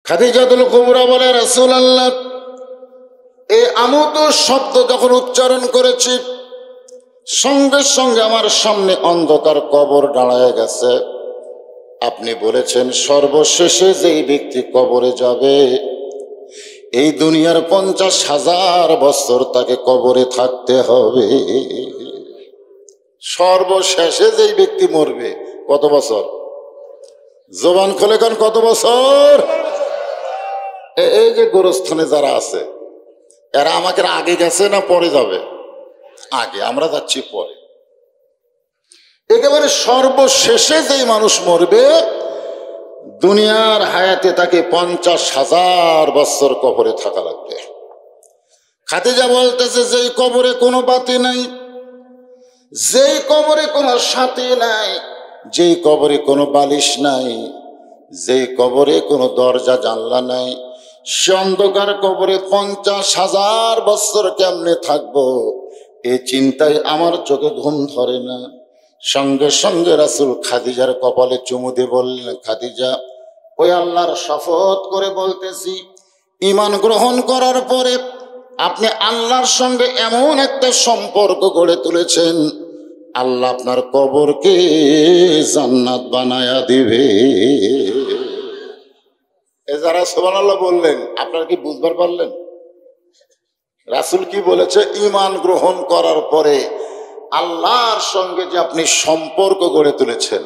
খাদিজাতুল কুবরা বলে, রাসূলুল্লাহ, এই আমুত শব্দ যখন উচ্চারণ করেছি, সঙ্গে সঙ্গে আমার সামনে অন্ধকার কবর দাঁড়ায় গেছে। আপনি বলেছেন সর্বশেষে যেই ব্যক্তি কবরে যাবে, এই দুনিয়ার 50,000 বছর তাকে কবরে থাকতে হবে। সর্বশেষে যেই ব্যক্তি মরবে কত বছর? জবান খুলে কোন কত বছর? এই যে গোরস্থানে যারা আছে, এরা আমাকে আগে গেছে না পরে যাবে? আগে, আমরা যাচ্ছি পরে। একেবারে সর্বশেষে যেই মানুষ মরবে, দুনিয়ার হায়াতে তাকে 50,000 বছর কবরে থাকা লাগবে। খাদিজা বলতেছে, যেই কবরে কোনো বাতি নাই, যেই কবরে কোনো সাথী নাই, যেই কবরে কোনো বালিশ নাই, যেই কবরে কোনো দরজা জানলা নাই, সে অন্ধকার কবরে 50,000 বছর কেমনে থাকবো, এই চিন্তায় আমার চোখে ঘুম ধরে না। সঙ্গে সঙ্গে রাসূল খাদিজার কপালে চুমু দিয়ে বললেন, খাদিজা, ওই আল্লাহর শপথ করে বলতেছি, ঈমান গ্রহণ করার পরে আপনি আল্লাহর সঙ্গে এমন একটা সম্পর্ক গড়ে তুলেছেন, আল্লাহ আপনার কবরকে জান্নাত বানায়া দিবে। এ যারা সুবহানাল্লাহ বললেন, আপনারা কি বুঝবার পারলেন রাসূল কি বলেছে? ঈমান গ্রহণ করার পরে আল্লাহর সঙ্গে যে আপনি সম্পর্ক গড়ে তুলেছেন,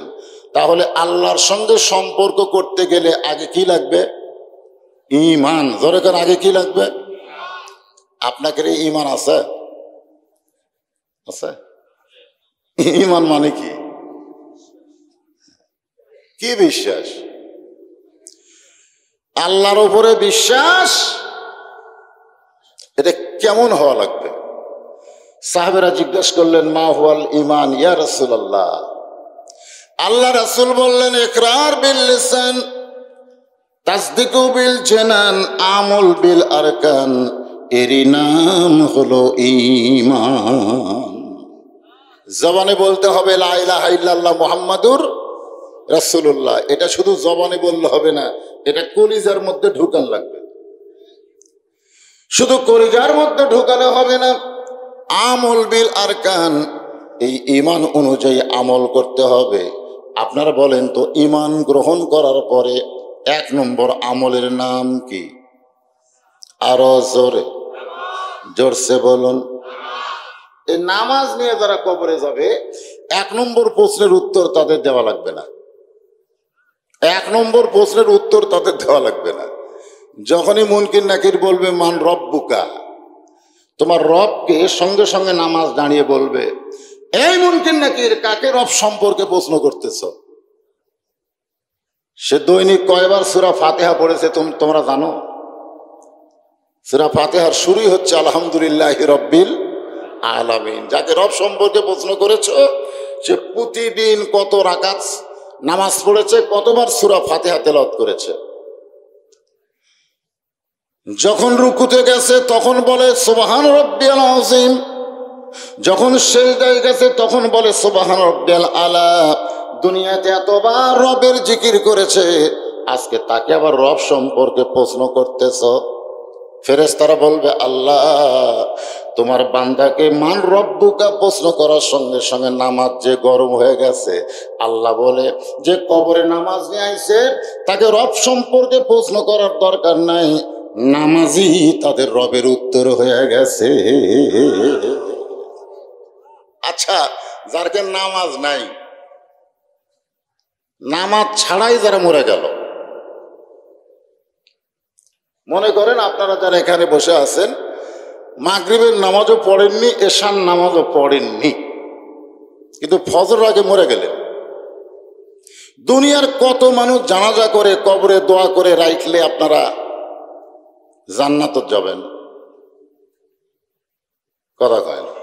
তাহলে আল্লাহর সঙ্গে সম্পর্ক করতে গেলে আগে কি লাগবে? ঈমান। ধরে কেন আগে কি লাগবে? আপনাকে ঈমান আছে? আছে? ঈমান মানে কি? কি বিশ্বাস? আল্লাহর উপরে বিশ্বাস। এটা কেমন হওয়া লাগবে? সাহাবেরা জিজ্ঞেস করলেন, মা হুয়াল ঈমান ইয়া রাসূলুল্লাহ? আল্লাহ রাসূল বললেন, ইকরার বিল লিসান, তাসদীকু বিল জানান, আমল বিল আরকান, এরই নাম হলো ঈমান। জবানে বলতে হবে লা ইলাহা ইল্লাল্লাহ মুহাম্মাদুর রাসূলুল্লাহ। এটা শুধু জবানে বললে হবে না, এটা কলিজার মধ্যে ঢুকান লাগবে। শুধু কলিজার মধ্যে ঢুকালে হবে না, আমল বিল আরকান, এই ঈমান অনুযায়ী আমল করতে হবে। আপনারা বলেন তো, ঈমান গ্রহণ করার পরে 1 নম্বর আমলের নাম কি? আরো জোরে, জোরসে বলুন। এই নামাজ নিয়ে যারা কবরে যাবে, 1 নম্বর প্রশ্নের উত্তর তাদের দেওয়া লাগবে না। 1 নম্বর প্রশ্নের উত্তর তাদের দেওয়া লাগবে না। যখনই মুনকির নাকির বলবে মান রব্বুকা, তোমার রবকে, সঙ্গে সঙ্গে নামাজ দাঁড়িয়ে বলবে, এই মুনকির নাকির, কাকে রব সম্পর্কে প্রশ্ন করতেছ? সে দৈনিক কয়বার সূরা ফাতিহা পড়েছে তোমরা জানো? সূরা ফাতিহার শুরুই হচ্ছে আলহামদুলিল্লাহি রাব্বিল আলামিন। যাকে রব সম্পর্কে প্রশ্ন করেছো, সে প্রতিদিন কত রাকাত নামাজ পড়েছে, কতবার সূরা ফাতিহা তেলাওয়াত করেছে। যখন রুকুতে গেছে তখন বলে সুবহান রাব্বিয়াল আযীম, যখন সিজদায় গেছে তখন বলে সুবহান রাব্বিয়াল আলা। দুনিয়াতে এতবার রবের জিকির করেছে, আজকে তাকে আবার রব সম্পর্কে প্রশ্ন করতেছ। ফেরেশতারা বলবে, আল্লাহ, তোমার বান্দাকে মান রব্বুকা প্রশ্ন করার সঙ্গে সঙ্গে নামাজ যে গরম হয়ে গেছে। আল্লাহ বলে, যে কবরে নামাজ নিয়ে আইছে তাকে রব সম্পর্কে প্রশ্ন করার দরকার নাই, নামাজই তাদের রবের উত্তর হয়ে গেছে। আচ্ছা, যারকে নামাজ নাই, নামাজ ছাড়াই যারা মরে গেল, মনে করেন আপনারা যারা এখানে বসে আছেন, মাগরিবের নামাজও পড়েননি, এশার নামাজও পড়েননি, কিন্তু ফজর আগে মরে গেলেন। দুনিয়ার কত মানুষ জানাজা করে, কবরে দোয়া করে রাখলে আপনারা জান্নাতে যাবেন? কথা কয় না।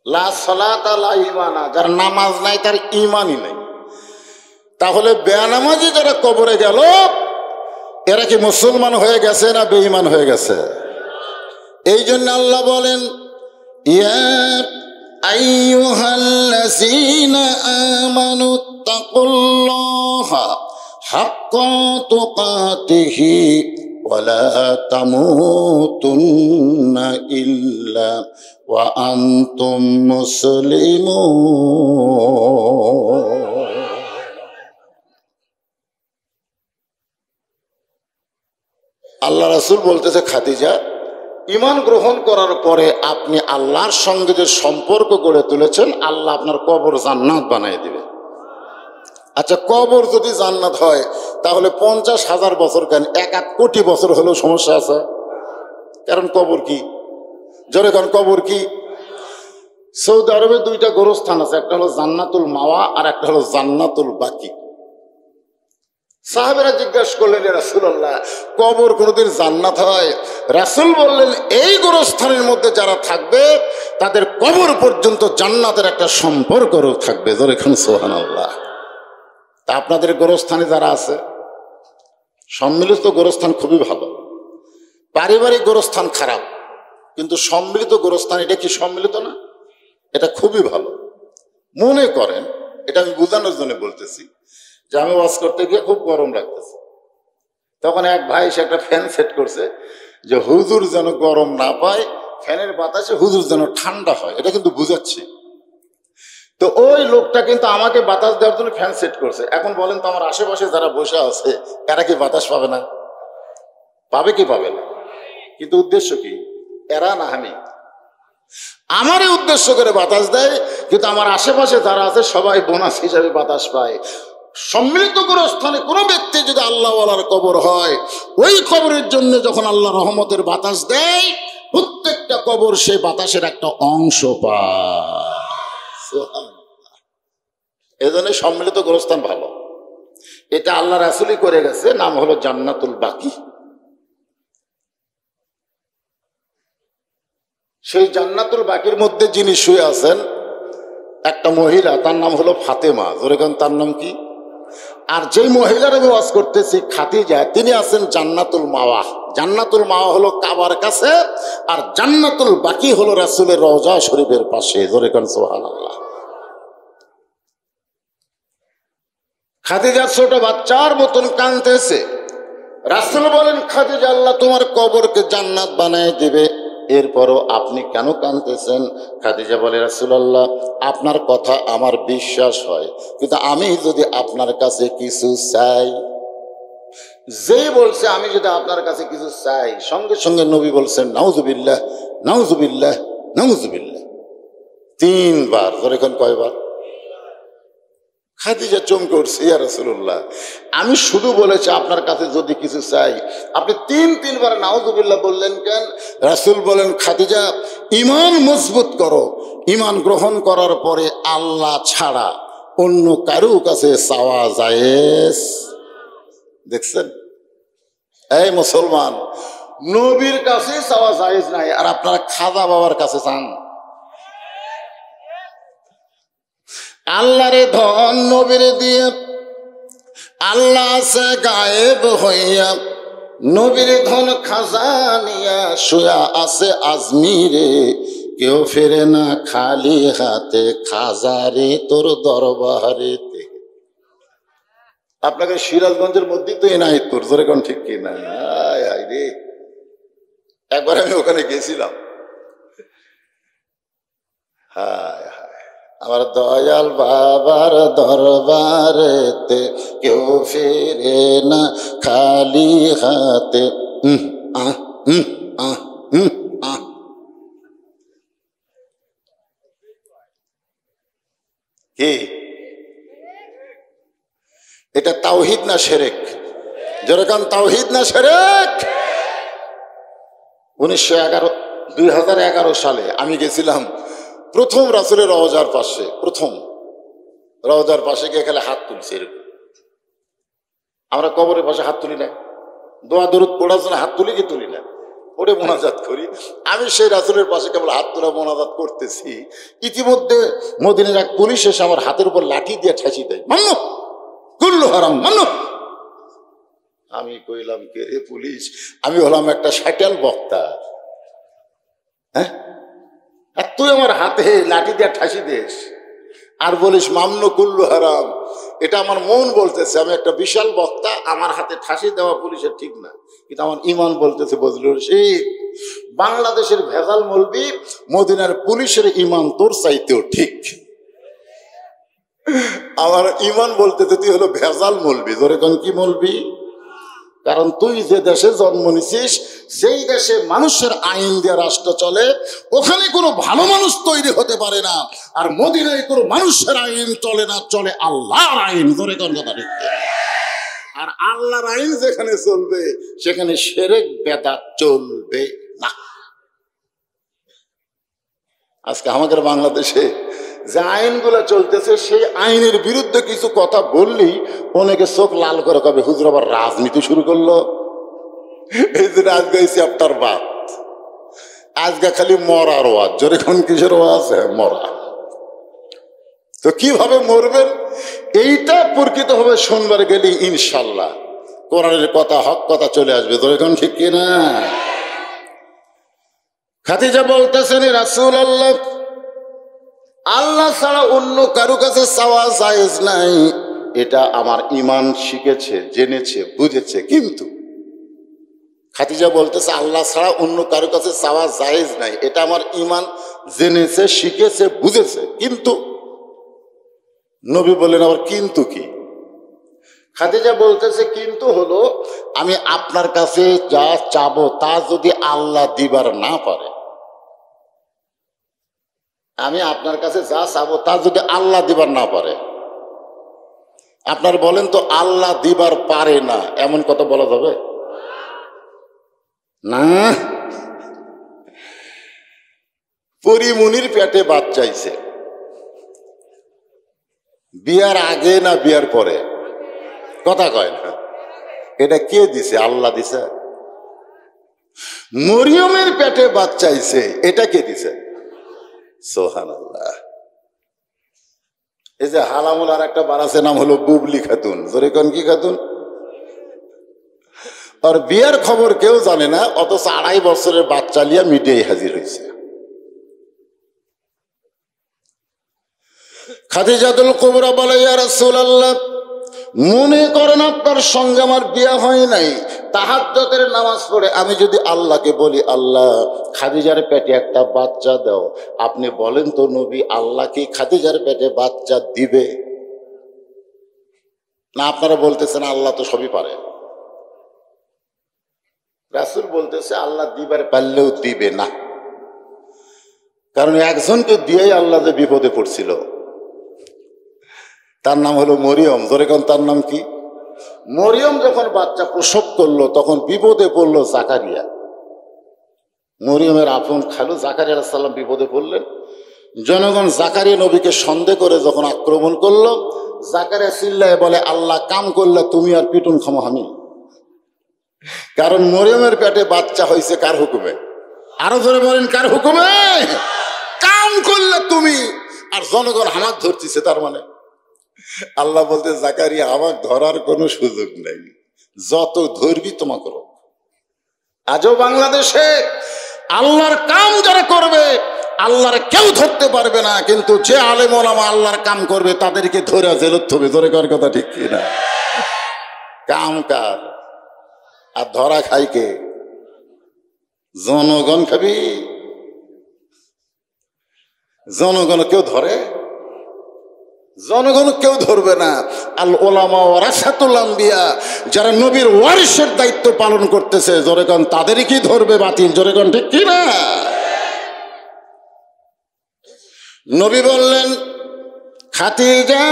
লা সালাতা লা ঈমানা, যার নামাজ নাই তার ঈমানই নেই। তাহলে বেনামাজি যারা কবরে গেল, এরা কি মুসলমান হয়ে গেছে না বেঈমান হয়ে গেছে? এই জন্য আল্লাহ বলেন, ইয়া আইয়ুহাল্লাযীনা আমানু তাকুল্লাহা হাক্কা তুকাতিহি ওয়ালা তামুতুন্না ইল্লা ওয়া আনতুম মুসলিমুন। আল্লাহ রাসূল বলতেছে, খাদিজা, ঈমান গ্রহণ করার পরে আপনি আল্লাহর সঙ্গে যে সম্পর্ক গড়ে তুলেছেন, আল্লাহ আপনার কবর জান্নাত বানিয়ে দিবে। আচ্ছা, কবর যদি জান্নাত হয় তাহলে 50,000 বছর কেন, 1 কোটি বছর হলেও সমস্যা আছে? কারণ কবর কি? জোরে কারণ কবর কি? সৌদি আরবে 2টা গোরস্থান আছে, একটা হলো জান্নাতুল মাওয়া আর একটা হলো জান্নাতুল বাকি। সাহাবেরা জিজ্ঞাসা করলেন, ইয়া রাসূলুল্লাহ, কবর কোনোদিন জান্নাত হয়? রাসূল বললেন, এই গোরস্থানের মধ্যে যারা থাকবে তাদের কবর পর্যন্ত জান্নাতের একটা সম্পর্ক থাকবে। জোরে খান সুবহানাল্লাহ। তা আপনাদের গোরস্থানে যারা আছে, সম্মিলিত গোরস্থান খুবই ভালো, পারিবারিক গোরস্থান খারাপ, কিন্তু সম্মিলিত গোরস্থান, এটা কি সম্মিলিত না? এটা খুবই ভালো। মনে করেন, এটা আমি বোঝানোর জন্য বলতেছি যে আমি ওয়াজ করতে গিয়ে খুব গরম লাগতেছে, তখন এক ভাই এসে একটা ফ্যান সেট করছে যে হুজুর যেন গরম না পায়, ফ্যানের বাতাসে হুজুর যেন ঠান্ডা হয়, এটা কিন্তু বুঝাচ্ছি। তো ওই লোকটা কিন্তু আমাকে বাতাস দেওয়ার জন্য ফ্যান সেট করছে। এখন বলেন তো, আমার আশেপাশে যারা বসে আছে এরা কি বাতাস পাবে না? পাবে কি পাবে না? কিন্তু উদ্দেশ্য কি? এরা না আমি, আমারই উদ্দেশ্য করে বাতাস দেয়, কিন্তু আমার আশেপাশে যারা আছে সবাই বোনাস হিসাবে বাতাস পায়। সম্মিলিত গোরস্থানে কোনো ব্যক্তি যদি আল্লাহওয়ালার কবর হয়, ওই কবরের জন্য যখন আল্লাহ রহমতের বাতাস দেয়, প্রত্যেকটা কবর সেই বাতাসের একটা অংশ পায়। এজন্য সম্মিলিত গোরস্থান ভালো। এটা আল্লাহ রাসূলই করে গেছে, নাম হলো জান্নাতুল বাকি। সেই জান্নাতুল বাকির মধ্যে যিনি শুয়ে আছেন, একটা মহিলা, তার নাম হলো ফাতেমা। যেরকম তার নাম কি? আর যেই মহিলার আমি ওয়াজ করতেছি, খাদিজা, তিনি আছেন জান্নাতুল মাওয়া। জান্নাতুল মাওয়া হলো কাবার কাছে, আর জান্নাতুল বাকি হলো রাসূলের রওজা শরীফের পাশে। যেরকম সুবহানাল্লাহ। খাদিজা ছোট বাচ্চার মতন কাঁদতেছে। রাসূল বলেন, খাদিজা, আল্লাহ তোমার কবরকে জান্নাত বানায় দিবে, এরপরও আপনি কেন কাঁদতেছেন? খাদিজা বলে, রাসূলুল্লাহ, আপনার কথা আমার বিশ্বাস হয়, কিন্তু আমি যদি আপনার কাছে কিছু চাই, যেই বলছে আমি যদি আপনার কাছে কিছু চাই, সঙ্গে সঙ্গে নবী বলছেন, নাউজুবিল্লাহ, নাউজুবিল্লাহ, নাউজুবিল্লাহ, 3 বার। যেরকম কয়বার? খাদিজা চমকে উঠছে, ইয়া রাসূলুল্লাহ, আমি শুধু বলেছি আপনার কাছে যদি কিছু চাই, আপনি 3 বার নাউজুবিল্লাহ বললেন কেন? রাসূল বলেন, খাদিজা, ঈমান মজবুত করো। ঈমান গ্রহণ করার পরে আল্লাহ ছাড়া অন্য কারো কাছে চাওয়া জায়েজ। দেখছেন? এই মুসলমান, নবীর কাছে চাওয়া জায়েজ নাই, আর আপনারা খাজা বাবার কাছে চান। আল্লাহরে ধন নবীরে দিয়ে, আল্লাহ আছে গায়েব হইয়া, নবীর ধন খাজানিয়া শুয়া আছে আজমিরে, কেউ ফেরে না খালি হাতে, খাজারে তোর দরবারেতে। আপনাকে সিরাজগঞ্জের মধ্যেই তো এনায়েতপুর। যেরকম ঠিক কিনা? হায় রে, একবার আমি ওখানে গেছিলাম। হায় হায়, আমার দয়াল বাবার দরবারেতে কেউ ফেরে না খালি হাতে। কি এটা তাওহীদ না শিরক? যেরকম তাওহীদ না শিরক? 2011 সালে আমি গেছিলাম প্রথম রাসূলের রওজার পাশে, প্রথম রওজার পাশে গিয়ে খেলে হাত তুলছে এরকম। আমরা কবরের পাশে হাত তুলি না, দোয়া দরুদ পড়ার জন্য হাত তুলি কি তুলি না? ওরে মোনাজাত করি। আমি সেই রাসূলের পাশে কেবল হাত তোলা মোনাজাত করতেছি, ইতিমধ্যে মদিনার এক পুলিশ এসে আমার হাতের উপর লাঠি দিয়ে ঠেসি দেয়, মানো কুল্লু হারাম, মানো। আমি কইলাম, কে রে পুলিশ? আমি হলাম একটা শাটাল বক্তা, হ্যাঁ, আর তুই আমার হাতে লাঠি দিয়ে ঠাসি দিস আর বলিস মামনু কুল্লু হারাম। এটা আমার মন বলতেছে। আমি একটা বিশাল বক্তা, আমার হাতে ফাঁসি দেওয়া পুলিশের ঠিক না, কিন্তু আমার ইমান বলতেছে বজলুর রশিদ, বাংলাদেশের ভেজাল মৌলবি, মদিনার পুলিশের ইমান তোর চাইতেও ঠিক। আমার ইমান বলতেছে তুই হলো ভেজাল মৌলবি। ধরে কোন কি মৌলবি? কারণ তুই যে দেশে জন্ম নিছিস, যেই দেশে মানুষের আইন দিয়ে রাষ্ট্র চলে, ওখানে কোনো ভালো মানুষ তৈরি হতে পারে না। আর মদিনায় কোনো মানুষের আইন চলে না, চলে আল্লাহর আইন। ধরে কোন কথা ঠিক? আর আল্লাহর আইন যেখানে চলবে সেখানে শিরক বেদাত চলবে না। আজকে আমাদের বাংলাদেশে যে আইনগুলো চলতেছে, সেই আইনের বিরুদ্ধে কিছু কথা বললেই অনেকে চোখ লাল করে কবে হুজুর আবার রাজনীতি শুরু করলো। এই যে আজকে এই চ্যাপ্টার বাদ, আজকে খালি মরার ওয়াজ। জোরে কোন কিসের ওয়াজ? মরা। তো কিভাবে মরবেন এইটা প্রকৃত ভাবে শুনবার গেলে ইনশাল্লাহ কোরআনের কথা, হক কথা চলে আসবে। জোরে কোন ঠিক কিনা? খাদিজা বলতেছেন, রাসূলুল্লাহ, আল্লাহ ছাড়া অন্য কারো কাছে চাওয়া জায়েজ নাই। এটা আমার ইমান শিখেছে, জেনেছে, বুঝেছে। কিন্তু খাদিজা বলতেছে আল্লাহ ছাড়া অন্য কারো কাছে চাওয়া জায়েজ নাই, এটা আমার ইমান জেনেছে, শিখেছে, বুঝেছে। কিন্তু নবী বললেন আবার কিন্তু কি? খাদিজা বলতেছে কিন্তু হলো, আমি আপনার কাছে যা চাবো তা যদি আল্লাহ দিবার না পারে, আমি আপনার কাছে যা চাবো তা যদি আল্লাহ দিবার না পারে। আপনার বলেন তো, আল্লাহ দিবার পারে না এমন কথা বলা যাবে না? পরিমনির পেটে বাচ্চা চাইছে, বিয়ার আগে না বিয়ার পরে? কথা কয় না। এটা কে দিছে? আল্লাহ দিছে। মরিয়মের পেটে বাচ্চা চাইছে, এটা কে দিছে? সুবহানাল্লাহ। এই যে হালামুল আর একটা বাড়াছে, নাম হলো বুবলি খাতুন। জোরে কোন কি খাতুন? আর বিয়ার খবর কেউ জানে না, অথচ 2.5 বছরের বাচ্চা লিয়া মিডিয়ায় হাজির হয়েছে। খাদিজাতুল কুবরা বলে, ইয়া রাসূলুল্লাহ, মনে করেন আপনার সঙ্গে আমার বিয়ে হয় নাই, তাহাজ্জুদের নামাজ পড়ে আমি যদি আল্লাহকে বলি, আল্লাহ খাদিজার পেটে একটা বাচ্চা দাও, আপনি বলেন তো নবী, আল্লাহ কি খাদিজার পেটে বাচ্চা দিবে না? আপনারা বলতেছেন আল্লাহ তো সবই পারে। রাসূল বলতেছে আল্লাহ দিবার পারলেও দিবে না। কারণ একজনকে দিয়েই আল্লাহ যে বিপদে পড়ছিল, তার নাম হলো মরিয়ম। ধরে কোন তার নাম কি? মরিয়ম যখন বাচ্চা প্রসব করলো তখন বিপদে পড়লো জাকারিয়া। মরিয়মের আপন খালু জাকারিয়া আলাইহিস সালাম বিপদে পড়লেন। জনগণ জাকারিয়া নবীকে সন্দেহ করে যখন আক্রমণ করলো, জাকারিয়া চিল্লায় বলে, আল্লাহ কাম করলে তুমি আর পিটুন খামো আমি। কারণ মরিয়মের পেটে বাচ্চা হয়েছে কার হুকুমে? আরো ধরে বলেন, কার হুকুমে? কাম করলে তুমি, আর জনগণ হামাক ধরতেছে। তার মানে আল্লাহ বলতে, জাকারিয়া আমার ধরার কোনো সুযোগ নেই, যত ধরবি তোমা করো। আজও বাংলাদেশে আল্লাহর কাম যারা করবে আল্লাহর কেউ ধরতে পারবে না, কিন্তু যে আলেম ওলামা আল্লাহর কাম করবে তাদেরকে ধরে জেলত হবে। ধরে কর কথা ঠিক কিনা? কাম কার আর ধরা খাই কে? জনগণ খাবি। জনগণ কেউ ধরে? জনগণ কেউ ধরবে না। আল ওলামা ওয়ারাসাতুল আম্বিয়া, যারা নবীর ওয়ারিসের দায়িত্ব পালন করতেছে, জনগণ তাদেরই কি ধরবে বাতিল? জনগণ ঠিক কিনা? নবী বললেন, খাদিজা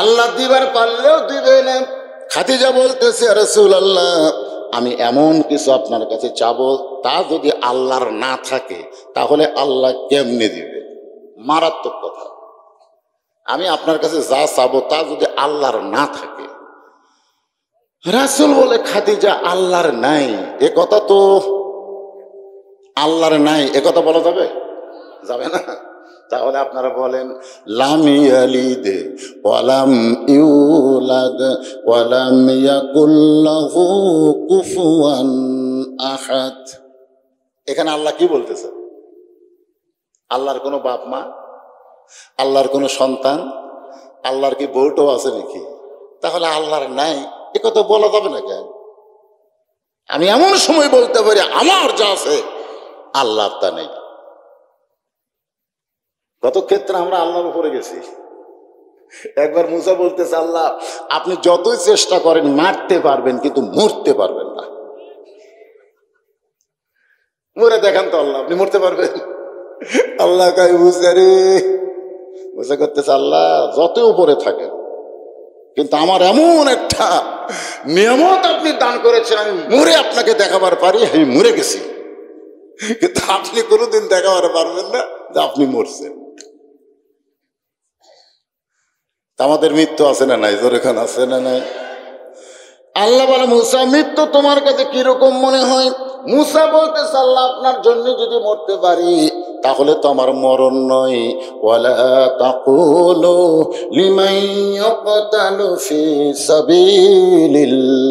আল্লাহ দিবার পারলেও দিবে না। খাদিজা বলতেছে, রাসূলুল্লাহ, আমি এমন কিছু আপনার কাছে চাবো, তা যদি আল্লাহর না থাকে তাহলে আল্লাহ কেমনে দিবে? মারাত্মক কথা। আমি আপনার কাছে যা চাবো তা যদি আল্লাহর না থাকে। রাসূল বলে, খাদিজা আল্লাহর নাই এ কথা তো, আল্লাহর নাই এ কথা বলা যাবে? যাবে না। তাহলে আপনারা বলেন, লাম ইয়ালিদ ওয়ালাম ইউলাদ ওয়ালাম ইয়াকুল লাহু কুফুয়ান আহাদ। এখানে আল্লাহ কি বলতেছে? আল্লাহর কোনো বাপ মা আল্লাহর কোনো সন্তান, আল্লাহর কি বউটাও আছে নাকি? তাহলে আল্লাহর নাই এ কথা বলা যাবে না কেন? আমি এমন সময় বলতে পারি আমার যা আছে আল্লাহর তা নেই। কত ক্ষেত্রে আমরা আল্লাহর উপরে গেছি। একবার মুসা বলতেছে, আল্লাহ আপনি যতই চেষ্টা করেন মারতে পারবেন কিন্তু মরতে পারবেন না। মরে দেখান তো আল্লাহ, আপনি মরতে পারবেন? আল্লাহ কয় মুসা রে, মুসা করতেছে আল্লাহ যত উপরে থাকেন কিন্তু আমার এমন একটা নিয়ামত আপনি দান করেছেন, আমি মরে আপনাকে দেখাবার পারি আমি মরে গেছি, কিন্তু আপনি কোনোদিন দেখাবার পারবেন না যে আপনি মরছেন। আমাদের মৃত্যু আছে না নাই? জোরে খান আছে না নাই? আল্লাহ বলে মুসা মৃত্যু তোমার কাছে কিরকম মনে হয়? মুসা বলতেছে আল্লাহ আপনার জন্য যদি মরতে পারি তাহলে তো আমার মরণ নয়। ওয়ালা তাকুলু লিমান ইয়াকতালু ফি সাবিলিল্লাহি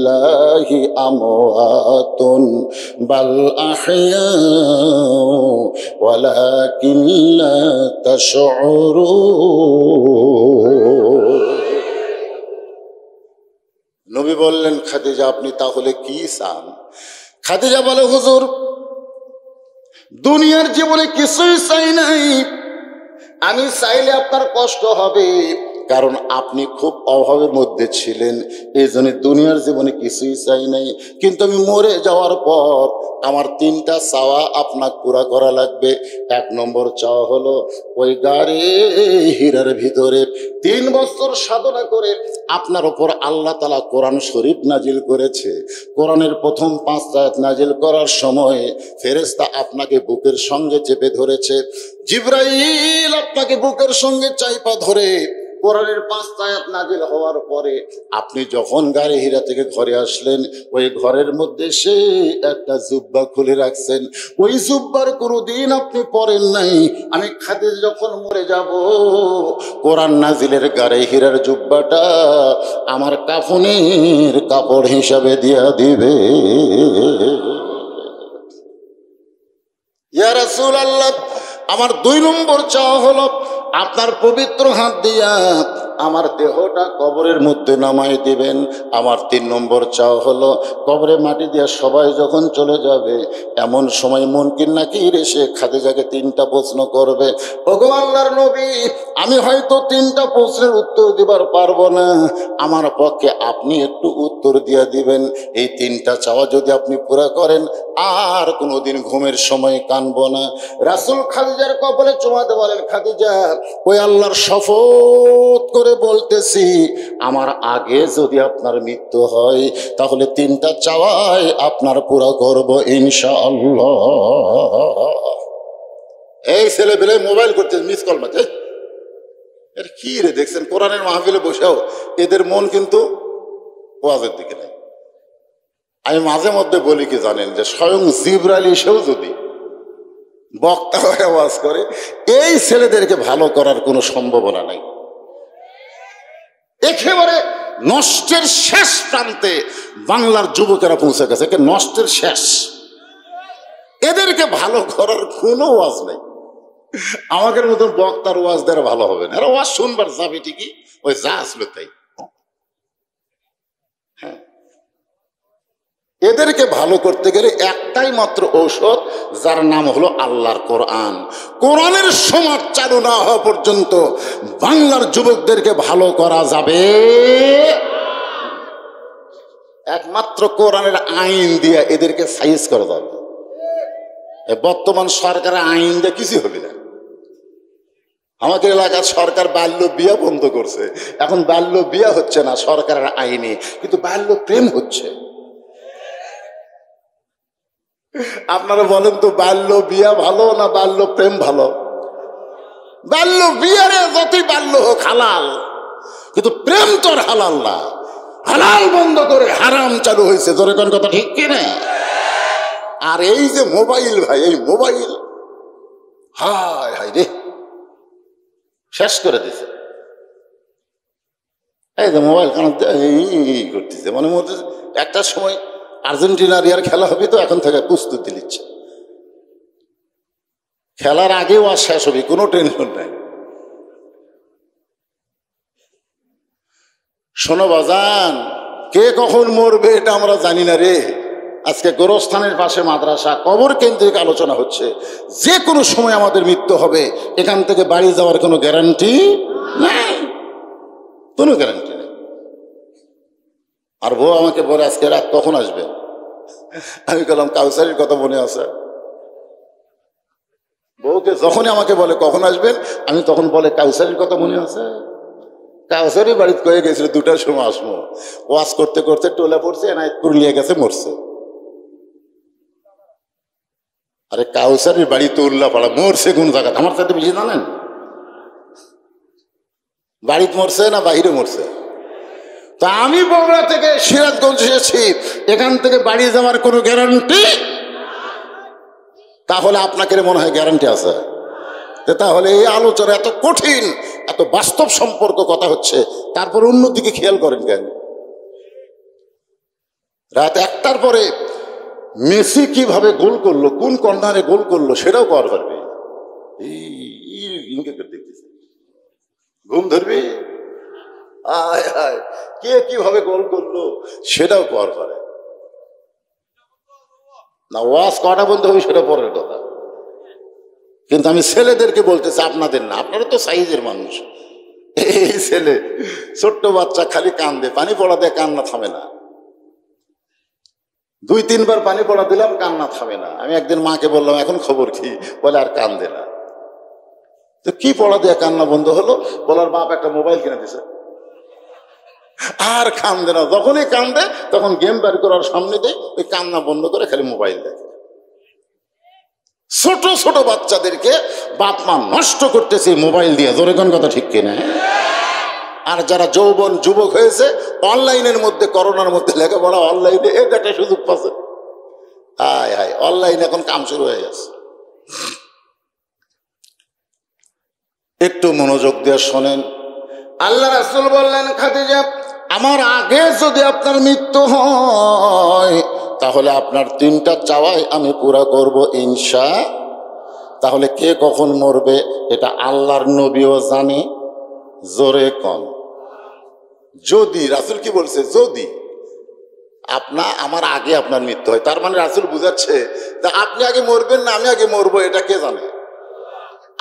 আমওয়াতুন বাল আহইয়াউ ওয়ালাকিন লা তাশউরুন। নবী বললেন খাদিজা আপনি তাহলে কি চান? খাদিজা বলে হুজুর দুনিয়ার জীবনে কিছুই চাই নাই, আমি চাইলে আপনার কষ্ট হবে, কারণ আপনি খুব অভাবের মধ্যে ছিলেন, এই জন্য দুনিয়ার জীবনে কিছুই চাই নাই। কিন্তু আমি মরে যাওয়ার পর আমার তিনটা চাওয়া আপনাকে পুরা করা লাগবে। এক নম্বর চাওয়া হলো ওই গাড়ি হীরার ভিতরে 3 বছর সাধনা করে আপনার ওপর আল্লাহ তাআলা কোরআন শরীফ নাজিল করেছে। কোরআনের প্রথম 5 আয়াত নাজিল করার সময় ফেরেশতা আপনাকে বুকের সঙ্গে চেপে ধরেছে, জিবরাইল আপনাকে বুকের সঙ্গে চাইপা ধরে কোরআনের 5 আয়াত নাজিল হওয়ার পরে আপনি যখন গাড়ি হীরা থেকে ঘরে আসলেন, ওই ঘরের মধ্যে সে একটা জুব্বা খুলে রাখছেন, ওই জুব্বার কোনোদিন আপনি পরেন নাই। আমি খাদিজা যখন মরে যাব কোরআন নাজিলের গাড়ি হীরার জুব্বাটা আমার কাফনের কাপড় হিসাবে দিয়া দিবে। ইয়া রাসূলুল্লাহ আমার 2 নম্বর চাওয়া হলো আপনার পবিত্র হাত দিয়া আমার দেহটা কবরের মধ্যে নামাই দিবেন। আমার 3 নম্বর চাওয়া হলো কবরে মাটি দিয়া সবাই যখন চলে যাবে এমন সময় মুনকির নাকির এসে খাদিজাকে 3টা প্রশ্ন করবে, ওগো আল্লাহর নবী আমি হয়তো 3টা প্রশ্নের উত্তর দিবার পারবো না, আমার পক্ষে আপনি একটু উত্তর দিয়া দিবেন। এই 3টা চাওয়া যদি আপনি পুরা করেন আর কোনোদিন ঘুমের সময় কানবো না। রাসূল খাদিজার কপালে চুমাতে বলেন, খাদিজা ওই আল্লাহর শপথ করে বলতেছি আমার আগে যদি আপনার মৃত্যু হয় তাহলে 3টা চাওয়াই আপনার পুরা করব ইনশাআল্লাহ। এই ছেলে পেলে মোবাইল করতে মিস কল মাঝে এর কি রে দেখছেন? কোরআনের মাহফিলে বসেও এদের মন কিন্তু ওয়াজের দিকে নেই। আমি মাঝে মধ্যে বলি কি জানেন, যে স্বয়ং জিবরাইল এসেও যদি বক্তা হয়ে ওয়াজ করে এই ছেলেদেরকে ভালো করার কোনো সম্ভাবনা নাই। একেবারে নষ্টের শেষ প্রান্তে বাংলার যুবকেরা পৌঁছে গেছে, নষ্টের শেষ। এদেরকে ভালো করার কোনো ওয়াজ নেই। আমাদের মতন বক্তার ওয়াজ দ্বারা ভালো হবে না, এরা ওয়াজ শুনবার যাবে ঠিকই, ওই যা আসলো তাই। হ্যাঁ, এদেরকে ভালো করতে গেলে একটাই মাত্র ঔষধ, যার নাম হলো আল্লাহর কোরআন। কোরআনের সমাজ চালু না হওয়া পর্যন্ত বাংলার যুবকদেরকে ভালো করা যাবে একমাত্র কোরআনের আইন দিয়ে এদেরকে সাইজ করা যাবে। বর্তমান সরকারের আইন দিয়ে কিছু হবে না। আমাদের এলাকার সরকার বাল্য বিয়া বন্ধ করছে, এখন বাল্য বিয়া হচ্ছে না সরকারের আইনে, কিন্তু বাল্য প্রেম হচ্ছে। আপনারা বলেন তো বাল্য বিয়া ভালো না বাল্য প্রেম ভালো? বাল্য বিয়ারে যতই বাল্য হোক হালাল, কিন্তু প্রেম তো আর হালাল না। হালাল বন্ধ করে হারাম চালু হয়েছে, জোরে কোন কথা ঠিক কিনা? আর এই যে মোবাইল ভাই, এই মোবাইল হায় হায় রে শেষ করে দিছে। এই যে মোবাইল কারণ করতেছে, মনে মনে একটা সময় আর্জেন্টিনার ইয়ার খেলা হবে, তো এখন থেকে প্রস্তুতি নিচ্ছে। খেলার আগেও আর শেষ হবে, কোনো টেনশন নাই। শোনো বাজান, কে কখন মরবে এটা আমরা জানি না রে। আজকে গোরস্থানের পাশে মাদ্রাসা, কবর কেন্দ্রিক আলোচনা হচ্ছে। যে কোনো সময় আমাদের মৃত্যু হবে, এখান থেকে বাড়ি যাওয়ার কোনো গ্যারান্টি নেই, কোনো গ্যারান্টি নেই। আর বউ আমাকে বলে আজকে রাত কখন আসবে? আমি বললাম কাউসারির কথা মনে আছে। বউকে যখনই আমাকে বলে কখন আসবেন, আমি তখন বলে কাউসারির কথা মনে আছে। কাউসারি বাড়িতে কয়ে গেছিল 2টার সময় আসবো। ওয়াজ করতে করতে টোলা পড়ছে, এনায়তপুর নিয়ে গেছে, মরছে। আরে কাউসারির বাড়ি তো উল্লাপাড়া, মরছে কোন জায়গা আমার সাথে বেশি জানেন? বাড়িতে মরছে না বাইরে মরছে? তা আমি বগুড়া থেকে সিরাজগঞ্জ এসেছি, এখান থেকে বাড়ি যাওয়ার কোনো গ্যারান্টি? তাহলে আপনাকে মনে হয় গ্যারান্টি আছে? তাহলে এই আলোচনা এত কঠিন, এত বাস্তব সম্পর্ক কথা হচ্ছে, তারপর অন্যদিকে খেয়াল করেন কেন? রাত 1টার পরে মেসি কিভাবে গোল করলো, কোন কর্নারে গোল করলো সেটাও কর পারবে। দেখতেছে ঘুম ধরবে, আয় আয় কে কিভাবে গোল করলো সেটাও কর পারে না। ওয়াজ কটা বন্ধ হবে সেটা পরের কথা, কিন্তু আমি ছেলেদেরকে বলতেছি, আপনাদের না, আপনারা তো সাইজের মানুষ। এই ছেলে ছোট্ট বাচ্চা খালি কান্দে, পানি পড়া দিয়ে কান্না থামে না। 2-3 বার পানি পড়া দিলাম, কান্না থামে না। আমি একদিন মাকে বললাম এখন খবর কি? বলে আর কান্দে না। তো কি পড়া দিয়ে কান্না বন্ধ হলো? বলার বাপ একটা মোবাইল কিনে দিছে, আর কান্দে না। যখনই কান্দে তখন গেম বের করার সামনে দেয়, ওই কান্না বন্ধ করে খালি মোবাইল দেখে। ছোট ছোট বাচ্চাদেরকে বাপ মা নষ্ট করতেছে মোবাইল দিয়ে, জোরে কোন কথা ঠিক কিনা? আর যারা যৌবন যুবক হয়েছে, অনলাইনের মধ্যে, করোনার মধ্যে লেখাপড়া অনলাইনে, এটা সুযোগ পাচ্ছে। হায় হায়, অনলাইনে এখন কাম শুরু হয়ে গেছে। একটু মনোযোগ দিয়ে শোনেন। আল্লাহ রাসূল বললেন, খাদিজা আমার আগে যদি আপনার মৃত্যু হয় তাহলে আপনার 3টা চাওয়াই আমি পুরা করব ইনশাআল্লাহ। তাহলে কে কখন মরবে এটা আল্লাহর নবীও জানে, জোরে কম। যদি রাসূল কি বলছে, যদি আমার আগে আপনার মৃত্যু হয়, তার মানে রাসূল বুঝাচ্ছে যে আপনি আগে মরবেন না আমি আগে মরবো, এটা কে জানে?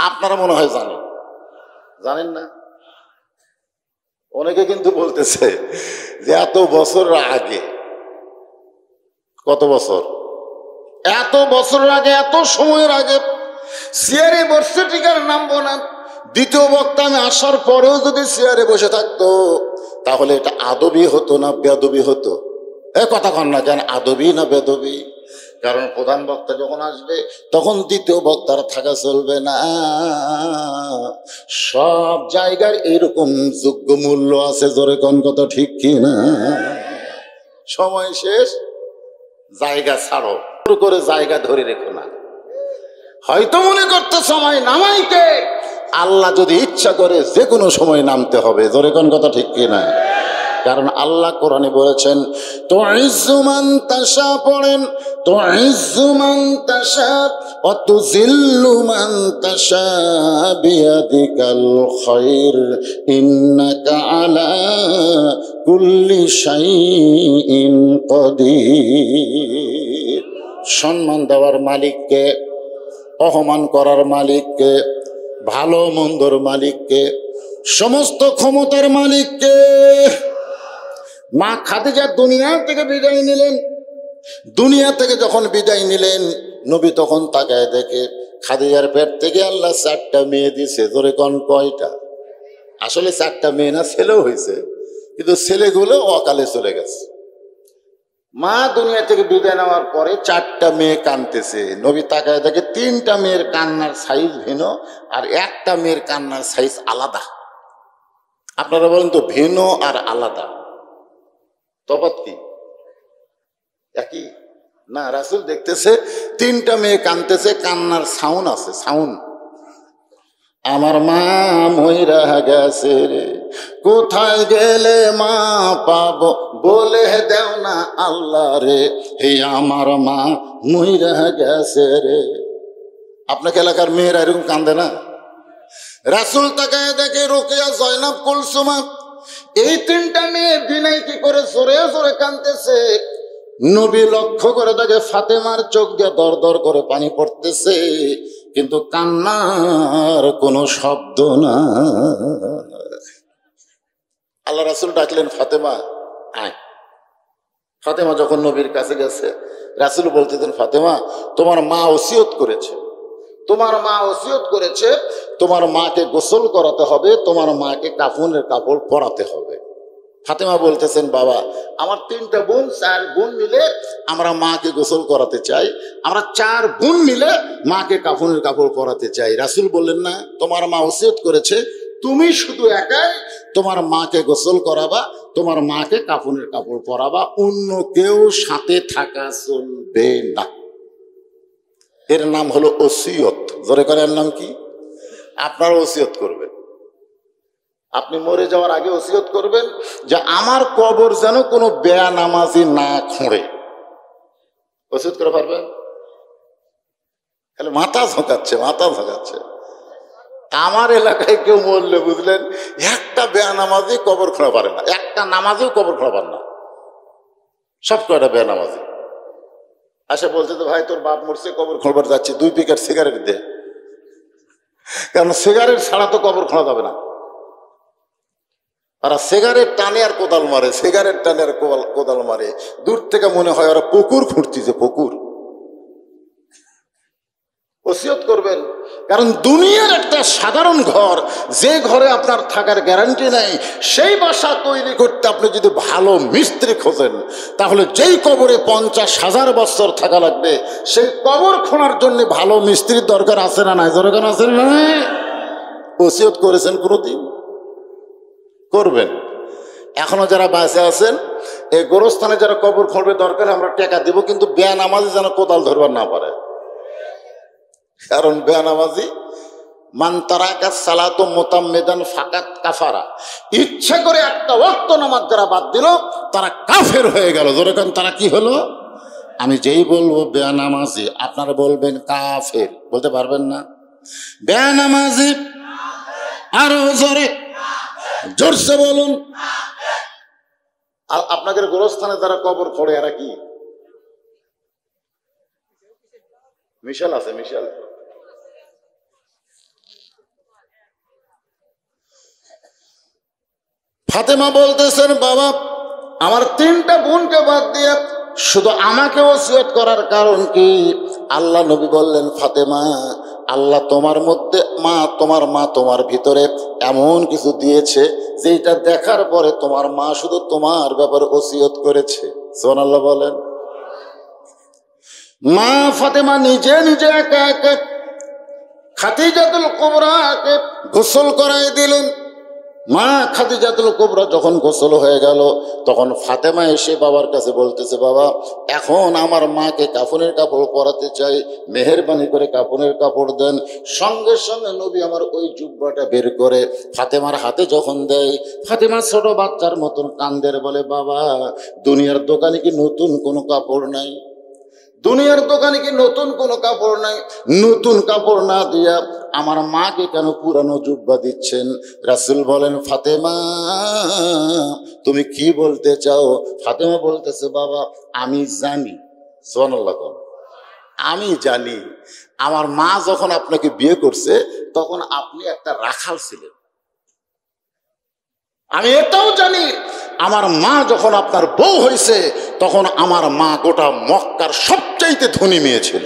আপনারা মনে হয় জানেন, জানেন না? অনেকে কিন্তু বলতেছে যে এত বছর আগে, কত বছর, এত বছর আগে, এত সময়ের আগে চেয়ারে বসে টিকার নামবো না। দ্বিতীয় বক্তা আমি আসার পরেও যদি চেয়ারে বসে থাকতো তাহলে এটা আদবি হতো না বেদবি হতো? কথা কন না কেন, আদবি না বেদবি? কারণ প্রধান বক্তা যখন আসবে তখন দ্বিতীয় বক্তার থাকা চলবে না। সব জায়গায় এরকম যোগ্য মূল্য আছে, জোরে কোন কথা ঠিক কিনা? সময় শেষ, জায়গা ছাড়ো, করে জায়গা ধরে রেখো না। হয়তো মনে করতে সময় নামাইতে, আল্লাহ যদি ইচ্ছা করে যে কোনো সময় নামতে হবে, জোরে কোন কথা ঠিক কিনা? কারণ আল্লাহ কোরআনে বলেছেন, তো ইজ্জু মান তাশা, পড়েন তো ইজ্জু মান তাশা ওয়া তুযিল্লু মান তাশা বিয়াদিকাল খায়র ইন্নাকা আলা কুল্লি শাইইন কাদির। সম্মান দেওয়ার মালিককে, অপমান করার মালিককে, ভালো মন্দর মালিককে, সমস্ত ক্ষমতার মালিককে। মা খাদিজা দুনিয়া থেকে বিদায় নিলেন। দুনিয়া থেকে যখন বিদায় নিলেন, নবী তখন তাকায় দেখে খাদিজার পেট থেকে আল্লাহ 4টা মেয়ে দিছে। ধরে কোন কয়টা? আসলে 4টা মেয়ে না, ছেলেও হয়েছে, কিন্তু ছেলেগুলো অকালে চলে গেছে। মা দুনিয়া থেকে বিদায় নেওয়ার পরে 4টা মেয়ে কাঁদতেছে। নবী তাকায় দেখে 3টা মেয়ের কান্নার সাইজ ভিন্ন, আর একটা মেয়ের কান্নার সাইজ আলাদা। আপনারা বলেন তো, ভিন্ন আর আলাদা তফাৎ কি? একই না? রাসূল দেখতেছে 3টা মেয়ে কাঁদতেছে, কান্নার সাউন্ড আছে, সাউন্ড। আমার মা মইরা গেছে রে, কোথায় গেলে মা পাবো, বলে দেও না আল্লাহ রে, হে আমার মা মইরা গেছে রে। আপনাকে এলাকার মেয়েরা এরকম কান্দে না? রাসূল তাকায় দেখে রোকেয়া, জয়নাব, কুলসুমা এই তিনটা মেয়ে বিনয় কি করে জোরে জোরে কাঁদতেছে। নবী লক্ষ্য করে দেখে ফাতেমার চোখ দিয়ে দর দর করে পানি পড়তেছে, কিন্তু কান্নার কোনো শব্দ না। আল্লাহ রাসূল ডাকলেন, ফাতেমা আয়। ফাতেমা যখন নবীর কাছে গেছে, রাসূল বলতেছেন, ফাতেমা তোমার মা ওসিয়ত করেছে, তোমার মা ওসিয়ত করেছে তোমার মাকে গোসল করাতে হবে, তোমার মাকে কাফনের কাপড় পরাতে হবে। ফাতেমা বলতেছেন, বাবা আমার 3টা বোন, 4 বোন মিলে আমরা মাকে গোসল করাতে চাই, আমরা 4 বোন মিলে মাকে কাফনের কাপড় পরাতে চাই। রাসূল বললেন, না, তোমার মা ওসিয়ত করেছে তুমি শুধু একাই তোমার মাকে গোসল করাবা, তোমার মাকে কাফনের কাপড় পরাবা, অন্য কেউ সাথে থাকা চলবে না। এর নাম হলো ওসিয়ত। জোরে করে, এর নাম কি? আপনারা ওসিয়ত করবেন, আপনি মরে যাওয়ার আগে ওসিয়ত করবেন যে আমার কবর যেন কোনো বেনামাজি না খোঁড়ে। ওসিয়ত করে পারবেন? খালি মাথা ঝোঁকাচ্ছে, মাথা ঝোঁকাচ্ছে। আমার এলাকায় কেউ মরলে বুঝলেন, একটা বেনামাজি কবর খোঁড়া পারে না, একটা নামাজিও কবর খোঁড়া পারে না, সব কয়টা বেনামাজি। আসে বলছে, তো ভাই তোর বাপ মরছে, কবর খোঁড়বার যাচ্ছে, 2 প্যাকেট সিগারেট দে। কারণ সিগারেট ছাড়া তো কবর খোঁড়া যাবে না। ওরা সিগারেট টানে আর কোদাল মারে, সিগারেট টানে আর কোদাল মারে, দূর থেকে মনে হয় ওরা পুকুর খুঁড়তিছে, পুকুর। ওসিয়ত করবেন, কারণ দুনিয়ার একটা সাধারণ ঘর, যে ঘরে আপনার থাকার গ্যারান্টি নেই, সেই বাসা তৈরি করতে আপনি যদি ভালো মিস্ত্রি খোঁজেন, তাহলে যেই কবরে 50,000 বছর থাকা লাগবে, সেই কবর খোঁড়ার জন্য ভালো মিস্ত্রির দরকার আছে না নাই? দরকার আছে না নাই? ওসিয়ত করেছেন কোনোদিন? করবেন। এখনো যারা বাঁচে আছেন, এই গোরস্থানে যারা কবর খোঁড়বে, দরকার আমরা টাকা দিব, কিন্তু বেনামাজি যেন কোদাল ধরবার না পারে। কারণ বেনামাজি মান তারাকা সালাতু মুতাম্মিদান ফাকাত কাফারা, ইচ্ছা করে একটা ওয়াক্ত নামাজ যারা বাদ দিল তারা কাফের হয়ে গেল। যেরকম তারা কি হলো? আমি যেই বলবো বেনামাজি, আপনারা বলবেন কাফের, বলতে পারবেন না? বেনামাজি আরো জোরে, জোরসে বলুন। আর আপনাদের গোরস্থানে যারা কবর খোঁড়ে, এরা কি? মিশাল আছে, মিশাল। ফাতেমা বলতেছেন, বাবা আমার 3টা বোনকে বাদ দিয়ে শুধু আমাকে ওসিয়ত করার কারণ কি? আল্লাহ নবী বললেন, ফাতেমা আল্লাহ তোমার মধ্যে তোমার মা তোমার ভিতরে এমন কিছু দিয়েছে যেটা দেখার পরে তোমার মা শুধু তোমার ব্যাপারে ওসিয়ত করেছে। সুবহানাল্লাহ বলেন। মা ফাতেমা নিজে নিজে একা একা খাদিজাতুল কুবরাকে গোসল করাই দিলেন। মা খাদিজাতুল কুবরা যখন গোসল হয়ে গেল, তখন ফাতেমা এসে বাবার কাছে বলতেছে, বাবা এখন আমার মাকে কাফনের কাপড় পরাতে চাই, মেহেরবানি করে কাফনের কাপড় দেন। সঙ্গে সঙ্গে নবী আমার ওই জুব্বাটা বের করে ফাতেমার হাতে যখন দেয়, ফাতেমা ছোট বাচ্চার মতন কান্দের, বলে, বাবা দুনিয়ার দোকানে কি নতুন কোনো কাপড় নাই? দুনিয়ার দোকানে কি নতুন কোনো কাপড় নাই? নতুন কাপড় না দিয়া আমার মাকে কেন পুরানো জুব্বা দিচ্ছেন? রাসূল বলেন, ফাতেমা তুমি কি বলতে চাও? ফাতেমা বলতেছে, বাবা আমি জানি, সুবহানাল্লাহ, আমি জানি আমার মা যখন আপনাকে বিয়ে করছে তখন আপনি একটা রাখাল ছিলেন। আমি এটাও জানি আমার মা যখন আপনার বউ হয়েছে তখন আমার মা গোটা মক্কার সবচাইতে ধনী মেয়ে ছিল।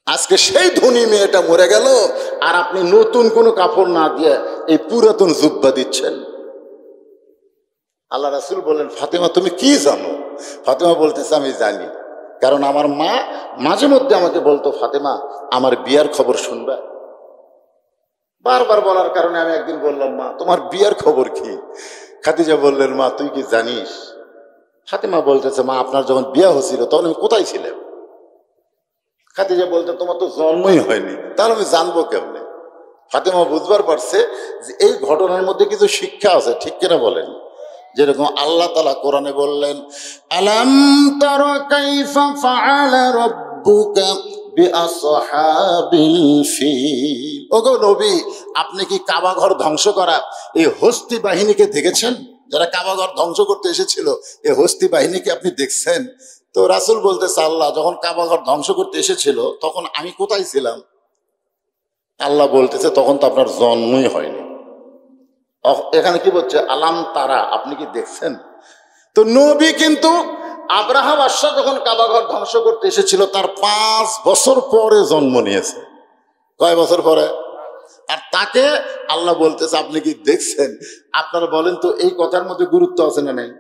আজকে সেই ধনী মেয়েটা মরে গেল, আর আপনি নতুন কোনো কাপড় না দিয়ে এই পুরাতন জুব্বা দিচ্ছেন। আল্লাহ রাসূল বললেন, ফাতেমা তুমি কি জানো? ফাতেমা বলতেছে, আমি জানি, কারণ আমার মা মাঝে মধ্যে আমাকে বলতো, ফাতেমা আমার বিয়ার খবর শুনবা। বারবার বলার কারণে আমি একদিন বললাম, মা তোমার বিয়ার খবর কি? খাদিজা বললেন, মা তুই কি জানিস? ফাতেমা বলতেছে, মা আপনার যখন বিয়া হয়েছিল তখন আমি কোথায় ছিলাম? খাদিজা বলতে, তোমার তো জন্মই হয়নি, তাহলে আমি জানবো কেমনে? ফাতেমা বুঝবার পারছে যে এই ঘটনার মধ্যে কিছু শিক্ষা আছে, ঠিক কিনা বলেন? যেরকম আল্লাহ তাআলা কোরআনে বললেন, আলাম তারা কাইফা ফাআলা রাব্বুকা বিআসহাবিল ফিল। ওগো নবী, আপনি কি কাবা ঘর ধ্বংস করা এই হস্তি বাহিনীকে দেখেছেন? যারা কাবা ঘর ধ্বংস করতে এসেছিল, এই হস্তি বাহিনীকে আপনি দেখছেন? তো রাসূল বলতেছে, আল্লাহ যখন কাবা ঘর ধ্বংস করতে এসেছিল তখন আমি কোথায় ছিলাম? আল্লাহ বলতেছে, তখন তো আপনার জন্মই হয়নি। এখানে কি বলছে? আলাম তারা, আপনি কি দেখছেন? তো নবী কিন্তু আব্রাহা বাদশাহ যখন কাবা ঘর ধ্বংস করতে এসেছিল তার 5 বছর পরে জন্ম নিয়েছে। কয় বছর পরে? আর তাকে আল্লাহ বলতেছে, আপনি কি দেখছেন? আপনারা বলেন তো এই কথার মধ্যে গুরুত্ব আছে না নেই?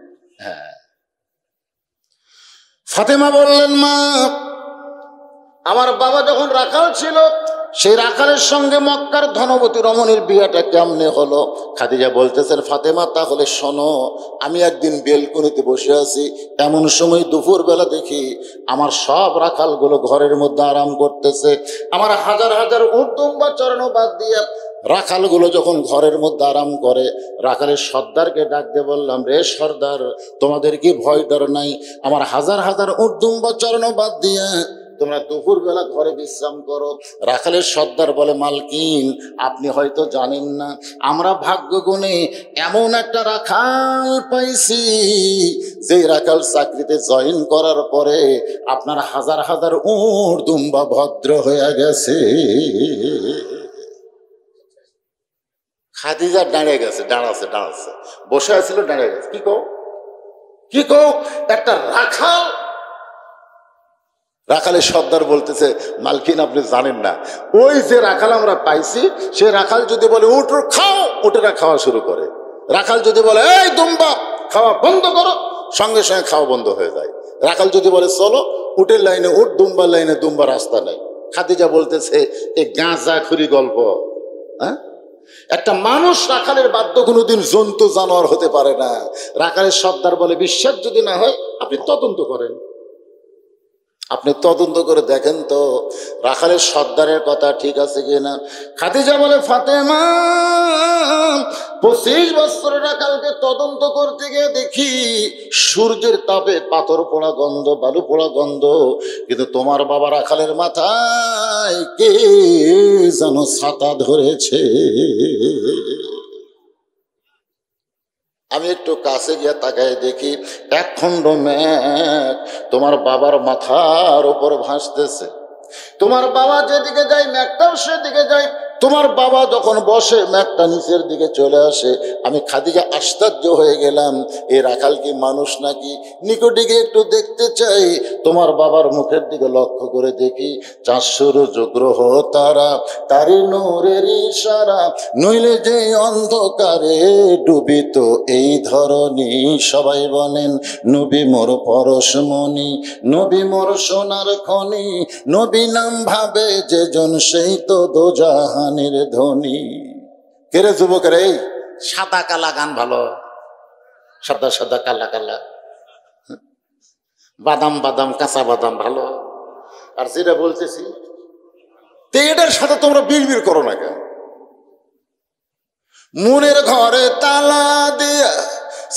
হ্যাঁ। ফাতেমা বললেন, মা, আমার বাবা যখন রাখাল ছিল সেই রাখালের সঙ্গে মক্কার ধনবতী রমণীর বিয়েটা কেমনে হলো? খাদিজা বলতেছেন, ফাতেমা তাহলে শোনো, আমি একদিন বেলকনিতে বসে আছি, এমন সময় দুপুর বেলা দেখি আমার সব রাখালগুলো ঘরের মধ্যে আরাম করতেছে। আমার হাজার হাজার উট দুম্বা চড়ানো বাদ দিয়ে রাখালগুলো যখন ঘরের মধ্যে আরাম করে, রাখালের সর্দারকে ডাক দিয়ে বললাম, রে সর্দার, তোমাদের কি ভয় ডর নাই? আমার হাজার হাজার উট দুম্বা চড়ানো বাদ দিয়ে তোমরা দুপুর বেলা ঘরে বিশ্রাম করো। রাখালের সর্দার বলে, মালকিন, আপনি হয়তো জানেন না, আমরা ভাগ্য গুণে এমন একটা রাখাল পাইছি যে রাখাল চাকরিতে জয়েন করার পরে আপনার হাজার হাজার উট দুম্বা ভদ্র হয়ে গেছে। খাদিজা দাঁড়িয়ে গেছে, দাঁড়াচ্ছে, বসে আছিল, দাঁড়িয়ে গেছে। কি কো একটা রাখাল? রাখালের সর্দার বলতেছে, মালকিন, আপনি জানেন না, ওই যে রাখাল আমরা পাইছি, সে রাখাল যদি বলে উট খাও, উটেরা খাওয়া শুরু করে। রাখাল যদি বলে এই দুম্বা খাওয়া বন্ধ করো, সঙ্গে সঙ্গে খাওয়া বন্ধ হয়ে যায়। রাখাল যদি বলে চলো, উটের লাইনে উট, দুম্বার লাইনে দুম্বা, রাস্তা নেই। খাদিজা বলতেছে, এ গাঁজাখুরি গল্প। হ্যাঁ, একটা মানুষ রাখালের বাধ্য কোনোদিন জন্তু জানোয়ার হতে পারে না। রাখালের সর্দার বলে, বিশ্বাস যদি না হয় আপনি তদন্ত করেন, আপনি তদন্ত করে দেখেন তো রাখালের সর্দারের কথা ঠিক আছে কিনা। খাদিজা বলে, ফাতেমা, 25 বছরের রাখালকে তদন্ত করতে গিয়ে দেখি সূর্যের তাপে পাথর পোড়া গন্ধ, বালু পোড়া গন্ধ, কিন্তু তোমার বাবা রাখালের মাথায় কে যেন ছাতা ধরেছে। আমি একটু কাছে গিয়ে তাকায় দেখি এক খণ্ড মেঘ তোমার বাবার মাথার উপর ভাসতেছে। তোমার বাবা যেদিকে যায় মেঘটাও সেদিকে যায়। তোমার বাবা যখন বসে মেঘটা নিচের দিকে চলে আসে। আমি খাদিজা আশ্চর্য হয়ে গেলাম, এই রাখাল কি মানুষ নাকি? নিকটে গিয়ে একটু দেখতে চাই। তোমার বাবার মুখের দিকে লক্ষ্য করে দেখি 400 গ্রহ তারা, তারি নূরের ইশারা, নইলে যে অন্ধকারে ডুবিত এই ধরনী। সবাই বলেন, নবী মোর পরশমণি, নবী মোর সোনার খনি, নবী নাম ভাবে যেজন সেই তো দোজাহানের ধনী। কেরে যুবকের, এই সাদা কালা গান ভালো, সাদা সাদা কালা কালা, বাদাম বাদাম কাঁচা বাদাম ভালো। আর যেটা বলতেছি তো এটার সাথে তোমরা বিড়বিড় করো না কেন? মনের ঘরে তালা দিয়া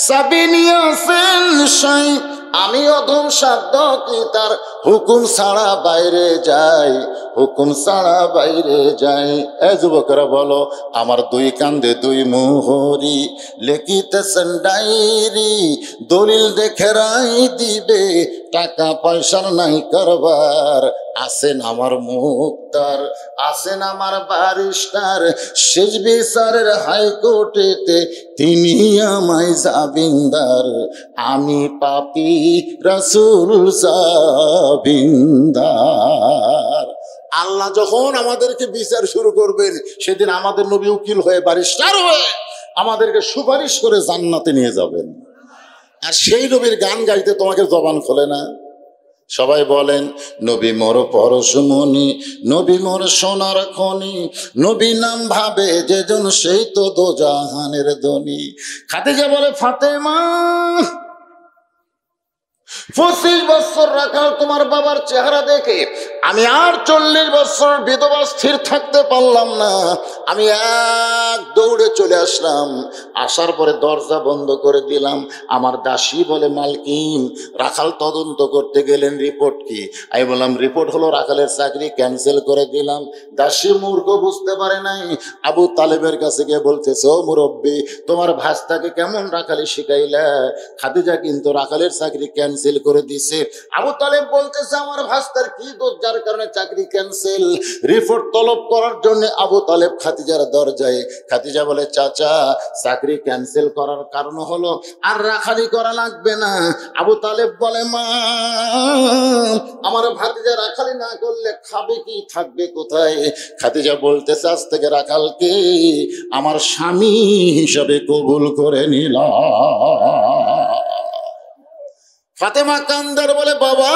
চাবি নিয়েছেন সাই, আমি অধম সাধ্য কি তার হুকুম ছাড়া বাইরে যাই, হুকুম ছাড়া বাইরে যাই। এ যুবকরা বলো, আমার 2 কান্দে 2 মোহরি, লেখিতেছেন ডায়েরি, দলিল দেখে রাই দিবে, টাকা পয়সার নাই কারবার। আছেন আমার মুক্তার, আছেন আমার বারিস্টার, শেষ বিচারের হাইকোর্টেতে তিনি আমায় জামিনদার। আমি পাপী, রাসূল জামিনদার। আল্লাহ যখন আমাদেরকে বিচার শুরু করবেন, সেদিন আমাদের নবী উকিল হয়ে, বারিস্টার হয়ে আমাদেরকে সুপারিশ করে জান্নাতে নিয়ে যাবেন। আর সেই নবীর গান গাইতে তোমাকে জবান খোলে না। সবাই বলেন, নবী মোর পরশমণি, নবী মোর সোনার খনি, নবী নাম ভাবে যেজন সেই তো দোজাহানের ধনী। খাদিজা বলে, ফাতেমা, 25 বছর রাখাল তোমার বাবার চেহারা দেখে আমি আর 40 বছর বিধবা স্থির থাকতে পারলাম না, আমি এক দৌড়ে চলে আসলাম। আসার পরে দরজা বন্ধ করে দিলাম। আমার দাসী বলে, মালকিন, রাখাল তদন্ত করতে গেলেন, রিপোর্ট কি? আমি বললাম, রিপোর্ট হলো রাখালের চাকরি ক্যান্সেল করে দিলাম। দাসী মূর্খ, বুঝতে পারে নাই। আবু তালেবের কাছে গিয়ে বলতেছে, ও মুরব্বী, তোমার ভাস্তাকে কেমন রাখালি শিখাইলা? খাদিজা কিন্তু রাখালের চাকরি ক্যান্সেল করে দিছে। আবু তালেব বলতেছে, আমার ভাস্তার কি দোষ যার কারণে চাকরি ক্যান্সেল? রিপোর্ট তলব করার জন্য আবু তালেব খাদিজার দরজায়। খাদিজা বলে, চাচা, চাকরি ক্যান্সেল করার কারণ হলো আর রাখালি করা লাগবে না। আবু তালেব বলে, মা, আমার ভাতিজা রাখালি না করলে খাবে কি, থাকবে কোথায়? খাদিজা বলতেছে, আজ থেকে রাখালকে আমার স্বামী হিসাবে কবুল করে নিলাম। ফাতেমা কান্দার বলে, বাবা,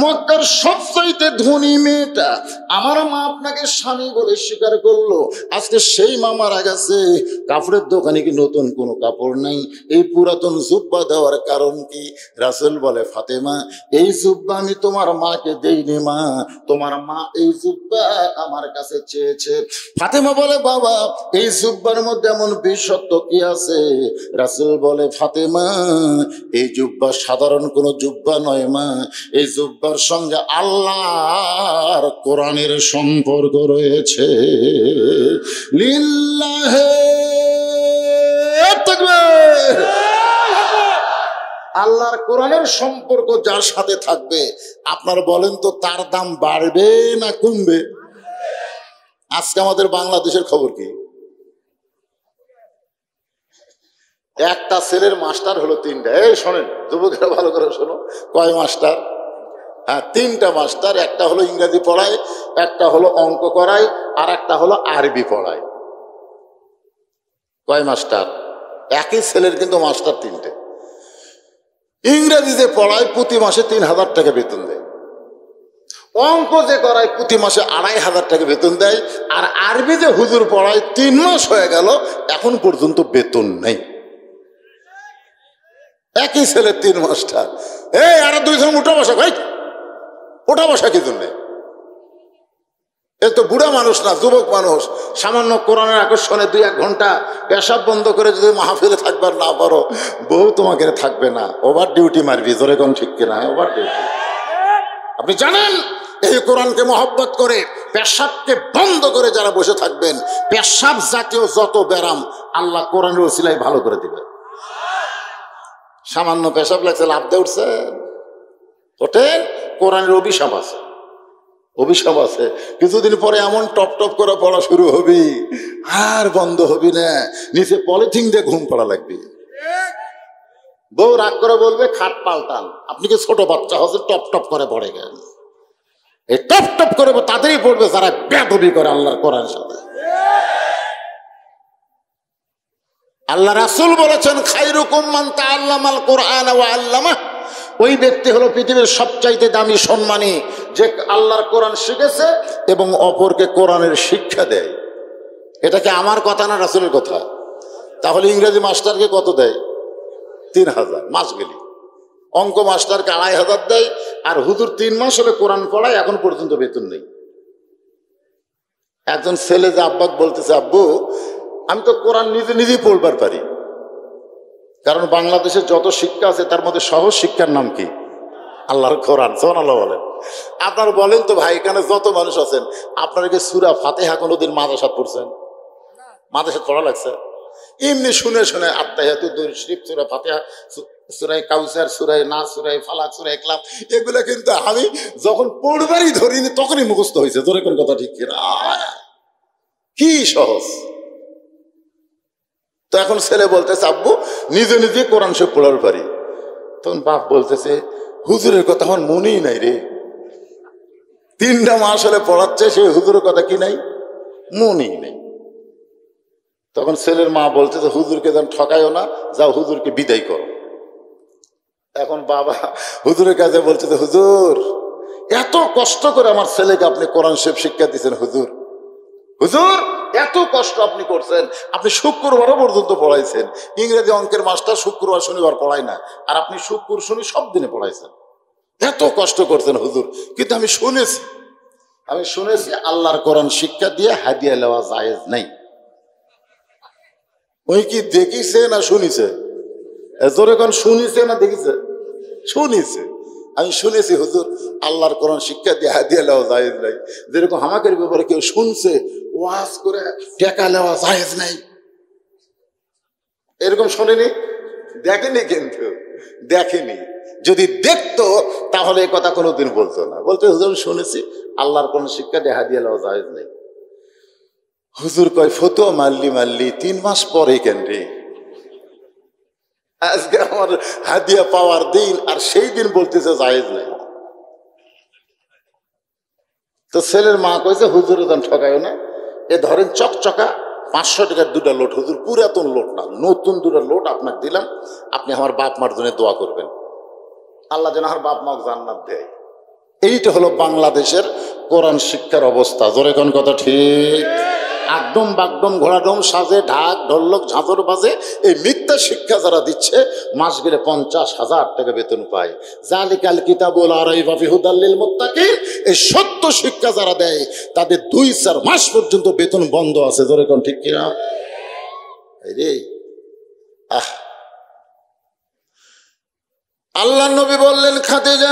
মক্কার সবচাইতে ধনী মেয়েটা, আমার মা আপনাকে স্বামী বলে স্বীকার করলো, আজকে সেই মা মারা গেছে, কাপড়ের দোকানে কি নতুন কোনো কাপড় নাই? এই পুরাতন জুব্বা দেওয়ার কারণ কি? রাসূল বলে, ফাতেমা, এই জুব্বা আমি তোমার মাকে দেইনি মা, তোমার মা এই জুব্বা আমার কাছে চেয়েছে। ফাতেমা বলে, বাবা, এই জুব্বার মধ্যে এমন বিশেষত্ব কি আছে? রাসূল বলে, ফাতেমা, এই জুব্বা সাধারণ কোন জুব্বা নয় মা, এই জুব্বার সঙ্গে আল্লাহর কোরআনের সম্পর্ক রয়েছে। লিল্লাহে তাকবীর। আল্লাহর কোরআনের সম্পর্ক যার সাথে থাকবে, আপনার বলেন তো, তার দাম বাড়বে না কমবে? আজকে আমাদের বাংলাদেশের খবর কি? একটা ছেলের মাস্টার হলো 3টা। এই শোনেন যুবকেরা, ভালো করে শোনো, কয় মাস্টার? হ্যাঁ, 3টা মাস্টার। একটা হলো ইংরেজি পড়ায়, একটা হলো অঙ্ক করায়, আর একটা হলো আরবি পড়ায়। কয় মাস্টার? একই ছেলের কিন্তু মাস্টার 3টে। ইংরেজি যে পড়ায় প্রতি মাসে 3000 টাকা বেতন দেয়, অঙ্ক যে করায় প্রতি মাসে 2500 টাকা বেতন দেয়, আর আরবি যে হুজুর পড়ায় 3 মাস হয়ে গেল এখন পর্যন্ত বেতন নেই। একই ছেলে 3 মাস্টার। এই আর 2 জন উঠা বসা, ভাই ওঠা বসা কি জন্যে? এ তো বুড়া মানুষ না, যুবক মানুষ। সামান্য কোরআনের আকর্ষণে 2-1 ঘন্টা পেশাব বন্ধ করে যদি মাহফিলে থাকবার না পারো, বউ তোমাকে থাকবে না, ওভার ডিউটি মারবি। জোরে কোন ঠিক কিনা? Over duty. আপনি জানেন, এই কোরআনকে মহব্বত করে পেশাবকে বন্ধ করে যারা বসে থাকবেন, পেশাব জাতীয় যত ব্যারাম আল্লাহ কোরআনের ওসিলায় ভালো করে দিবে। সামান্য পেশাব লাগছে, লাভ দিয়ে উঠছে, ওঠেন, কোরআনের অভিশাপ আছে, অভিশাপ আছে। কিছুদিন পরে এমন টপ টপ করে পড়া শুরু হবি, আর বন্ধ হবি না, নিচে পলিথিন দিয়ে ঘুম পড়া লাগবে। বউ রাগ করে বলবে, খাট পাল্টান। আপনি কি ছোট বাচ্চা হচ্ছে টপ টপ করে পড়ে গেলেন? এই টপ টপ করে তাদেরই পড়বে যারা বেয়াদবি করে আল্লাহর কোরআনের সাথে। আল্লাহ রাসূল বলেছেন, খায়রুকুম মান তাআল্লামাল কোরআন ওয়া আল্লামাহ। ওই ব্যক্তি হলো পৃথিবীর সবচাইতে দামি, সম্মানী, যে আল্লাহর কোরআন শিখেছে এবং অপরকে কোরআনের শিক্ষা দেয়। এটা কি আমার কথা না রাসূলের কথা? তাহলে ইংরেজি মাস্টারকে কত দেয়? 3000 মাস গেলি। অঙ্ক মাস্টারকে 2500 দেয়, আর হুজুর 3 মাস হলে কোরআন পড়ায়, এখন পর্যন্ত বেতন নেই। একজন ছেলে যে আব্বাক বলতেছে, আব্বু, আমি তো কোরআন নিজে নিজেই পড়বার পারি, কারণ বাংলাদেশের যত শিক্ষা আছে তার মধ্যে সহজ শিক্ষার নাম কি? আল্লাহর কোরআন। সুবহানাল্লাহ বলেন। আপনার বলেন তো ভাই, এখানে যত মানুষ আছেন, আপনারা কি সূরা ফাতিহা কোনোদিন মাদ্রাসাত পড়ছেন? মাদ্রাসাত পড়া লাগছে? এমনি শুনে শুনে আত্তাহিয়াতু দুরূদ শরীফ, সূরা ফাতিহা, সূরা কাউসার, সূরা নাস, সূরা ফালাক, সূরা ইখলাস, এগুলো কিন্তু আমি যখন পড়বারই ধরিনি তখনই মুখস্থ হয়েছে। জোরে কোন কথা ঠিক কিনা? কি সহজ। তো এখন ছেলে বলতেছে, আব্বু, নিজে নিজে কোরআন শরীফ পড়ার পারি। তখন বাপ বলতেছে, হুজুরের কথা আমার মনেই নাই রে। 3টা মাস হলে পড়াচ্ছে, সে হুজুরের কথা কি নাই? মনেই নেই। তখন ছেলের মা বলতেছে, হুজুরকে যেন ঠকাইও না, যাও হুজুরকে বিদায় করো। এখন বাবা হুজুরের কাছে বলতেছে, হুজুর, এত কষ্ট করে আমার ছেলেকে আপনি কোরআন শরীফ শিক্ষা দিচ্ছেন, হুজুর, হুজুর, এত কষ্ট আপনি করছেন, আপনি শুক্রবারও পর্যন্ত পড়াইছেন। ইংরেজি অঙ্কের মাস্টার শুক্রবার শনিবার পড়ায় না, আর আপনি শুক্র শনি সব দিনে পড়াইছেন। এত কষ্ট করতেন হুজুর, কিন্তু আমি শুনেছি আল্লাহর কোরআন শিক্ষা দিয়ে হাদিয়া নেওয়া জায়েজ নাই। ওই কি দেখিছে না শুনিছে? জোরে কোন শুনিছে না দেখিছে? শুনিছে। আমি শুনেছি হুজুর আল্লাহর কোরআন শিক্ষা দিয়ে হাদিয়া নেওয়া জায়েজ নাই। যেরকম হামাকের ব্যাপারে কেউ শুনছে ওয়াজ করে টাকা নেওয়া জায়েজ নাই, এরকম শোনেনি, দেখেনি, কিন্তু দেখেনি। যদি দেখতো তাহলে এই কথা কোনোদিন বলতো না, বলতে হুজুর শুনেছি আল্লাহর কোন শিক্ষা দিয়ে হাদিয়া নেওয়া জায়েজ নেই। হুজুর কয় ফতুয়া মারলি 3 মাস পরে কেন রে? আজকে আমার হাদিয়া পাওয়ার দিন, আর সেই দিন বলতেছে জায়েজ নাই। তো ছেলের মা কইছে হুজুরের দাম ঠকায় না, এ ধরেন চকচকা 500 টাকার 2টা লোট, হুজুর পুরাতন লোট না, নতুন 2টা লোট আপনাকে দিলাম, আপনি আমার বাপ মার জন্য দোয়া করবেন, আল্লাহ যেন আমার বাপ মাকে জান্নাত দেয়। এইটা হলো বাংলাদেশের কোরআন শিক্ষার অবস্থা। জোরে কোন কথা ঠিক? একদম বাগডম ঘোড়াডম সাজে, ঢাক ঢোলক ঝাঁঝর বাজে, এই মিথ্যা শিক্ষা যারা দিচ্ছে মাস গেলে 50,000 টাকা বেতন পায়। জালিকাল কিতাবুল লা রাইবা ফিহি হুদাল লিল মুত্তাকিন, এই সত্য শিক্ষা যারা দেয় তাদের 2-4 মাস পর্যন্ত বেতন বন্ধ আছে। জোরে কোন ঠিক কিনা? রে আল্লাহ নবী বললেন খাদিজা,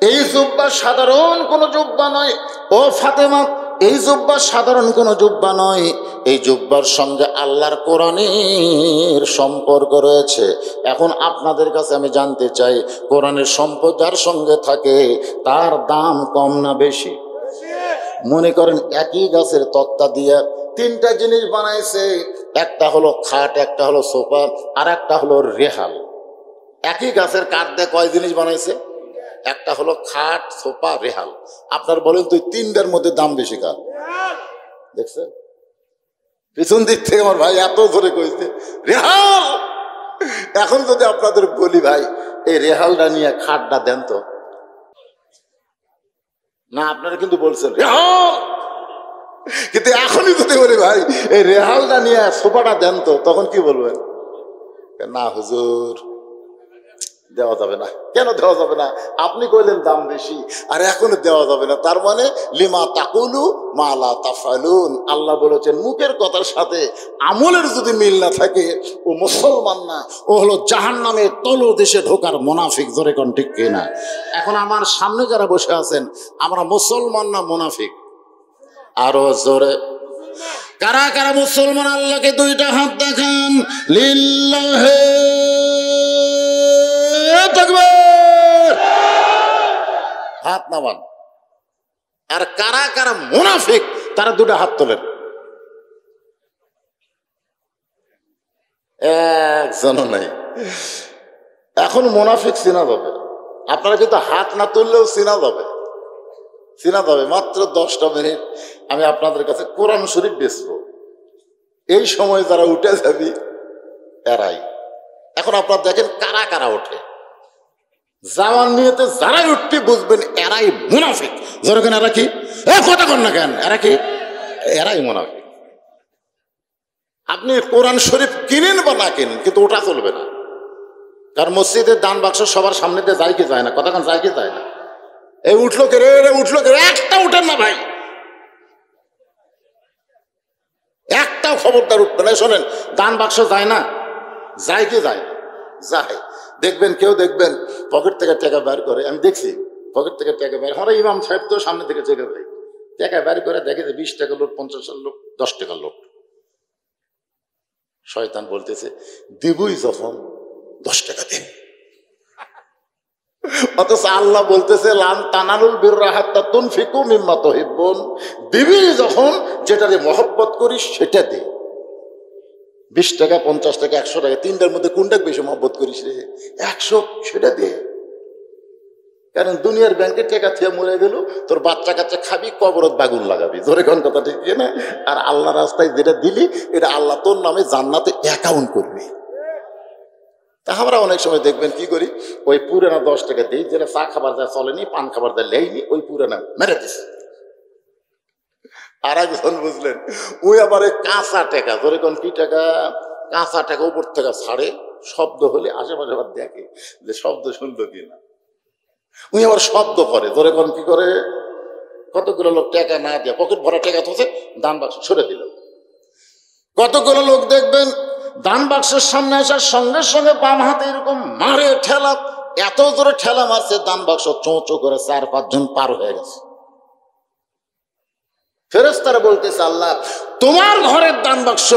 এই জুব্বা সাধারণ কোন জুব্বা নয়, ও ফাতেমা এই জুব্বা সাধারণ কোন জুব্বা নয়, এই জুব্বার সঙ্গে আল্লাহর কোরআনের সম্পর্ক রয়েছে। এখন আপনাদের কাছে আমি জানতে চাই, কোরআনের সম্পর্ক যার সঙ্গে থাকে তার দাম কম না বেশি? মনে করেন একই গাছের তক্তা দিয়ে 3টা জিনিস বানাইছে, একটা হলো খাট, একটা হলো সোফা, আর একটা হলো রেহাল। একই গাছের কাঠ দিয়ে কয় জিনিস বানাইছে? একটা হলো খাট, সোফা, রেহাল। আপনার বলেন তো 3টার মধ্যে দাম বেশি কার? দেখছেন পিছন দিক থেকে আমার ভাই এত ধরে কইছে রেহাল। এখন যদি আপনাদের বলি ভাই এই রেহালটা নিয়ে খাটটা দেন তো, না আপনারা কিন্তু বলছেন রেহাল, কিন্তু এখনই যদি বলি ভাই এই রেহালটা নিয়ে সোফাটা দেন তো, তখন কি বলবেন? না হুজুর দেওয়া যাবে না। কেন দেওয়া যাবে না? আপনি কইলেন দাম বেশি, আর এখনো দেওয়া যাবে না। তার মানে লিমা তাকুলু মা লা তাফালুন। আল্লাহ বলেছেন মুখের কথার সাথে আমলের যদি মিল না থাকে ও মুসলমান না, ও হলো জাহান্নামের তলদেশে ঢোকার মুনাফিক। জোরে কোন ঠিক কিনা? এখন আমার সামনে যারা বসে আছেন, আমরা মুসলমান না মুনাফিক? আরো জোরে কারা কারা মুসলমান? আল্লাহকে 2টা হাত দেখান, লিল্লাহে হাত নামান। আর কারা কারা মুনাফিক তারা 2টা হাত তোলেন। একজনও নাই। এখন মুনাফিক চিনা যাবে, আপনারা কিন্তু হাত না তুললেও চিনা যাবে। মাত্র 10টা মিনিট আমি আপনাদের কাছে কোরআন শরীফ বেচবো, এই সময় যারা উঠে যাবি এরাই। এখন আপনারা দেখেন কারা কারা ওঠে, জামান নিয়েতে যারাই উঠতে বুঝবেন এরাই মুনাফিক। যেরকম এরা কি কথা কন না কেন? এরা কি? এরাই মুনাফিক। আপনি কোরআন শরীফ কিনেন বা না কিনেন, কিন্তু ওটা চলবে না। কারণ মসজিদের দান বাক্স সবার সামনে দিয়ে যায় কি যায় না? কথা কন যায় কি যায় না? এই উঠলো কে রে, উঠলো কে রে, একটা উঠেন না ভাই, একটাও খবরদার উঠবে না। শোনেন, দান বাক্স যায় না, যায় কি যায়? যায়। দেখবেন কেউ দেখবেন পকেট থেকে টাকা বের করে, আমি দেখছি পকেট থেকে টাকা বের, আমরা ইমাম সাহেব তো সামনে থেকে চেকে ভাই টাকা বের করে দেখে যে 20 টাকা লোট, 50 টাকার লোট, 10 টাকার লোট। শয়তান বলতেছে দিবই যখন 10 টাকা দে, অথচ আল্লাহ বলতেছে লান তানালুল বিররা হাত্তা তুনফিকু মিম্মা তুহিব্বুন, দিবি যখন যেটারে মহব্বত করিস সেটা দে। 20 টাকা, 50 টাকা, 100 টাকা, 3টার মধ্যে কোনটা বেশি মহব্বত করিস রে? 100, সেটা দে। কারণ দুনিয়ার ব্যাংকে টাকা থেকে মরে গেল, তোর বাচ্চা কাচ্চা খাবি, কবরত বাগুন লাগাবি। ধরে কোন কথা ঠিক না? আর আল্লাহ রাস্তায় যেটা দিলি এটা আল্লাহ তোর নামে জান্নাতে অ্যাকাউন্ট করবে। তা আমরা অনেক সময় দেখবেন কি করি, ওই পুরানা 10 টাকা দিই, যেটা চা খাবার যা চলেনি, পান খাবার যা লেয়নি, ওই পুরানা মেরে দিস। আর একজন বুঝলেন ওই আবার কাঁচা টাকা, ধরে কোন কি টাকা, কাঁচা টাকা উপর থেকে ছাড়ে, শব্দ হলে আশেপাশে আবার দেখে যে শব্দ শুনলো কিনা। উনি আবার শব্দ করে, ধরে কোন কি করে, কতগুলো লোক টাকা না দিয়ে পকেট ভরা টাকা থসে দান বাক্স ছুড়ে দিল। কতগুলো লোক দেখবেন দান বাক্সের সামনে আসার সঙ্গে সঙ্গে বাম হাতে এরকম মারে ঠেলা, এত জোরে ঠেলা মারছে দান বাক্স চোঁচো করে 4-5 জন পার হয়ে গেছে। ফেরেশতারা বলতেছে, আল্লাহ তোমার ঘরের দান বাক্স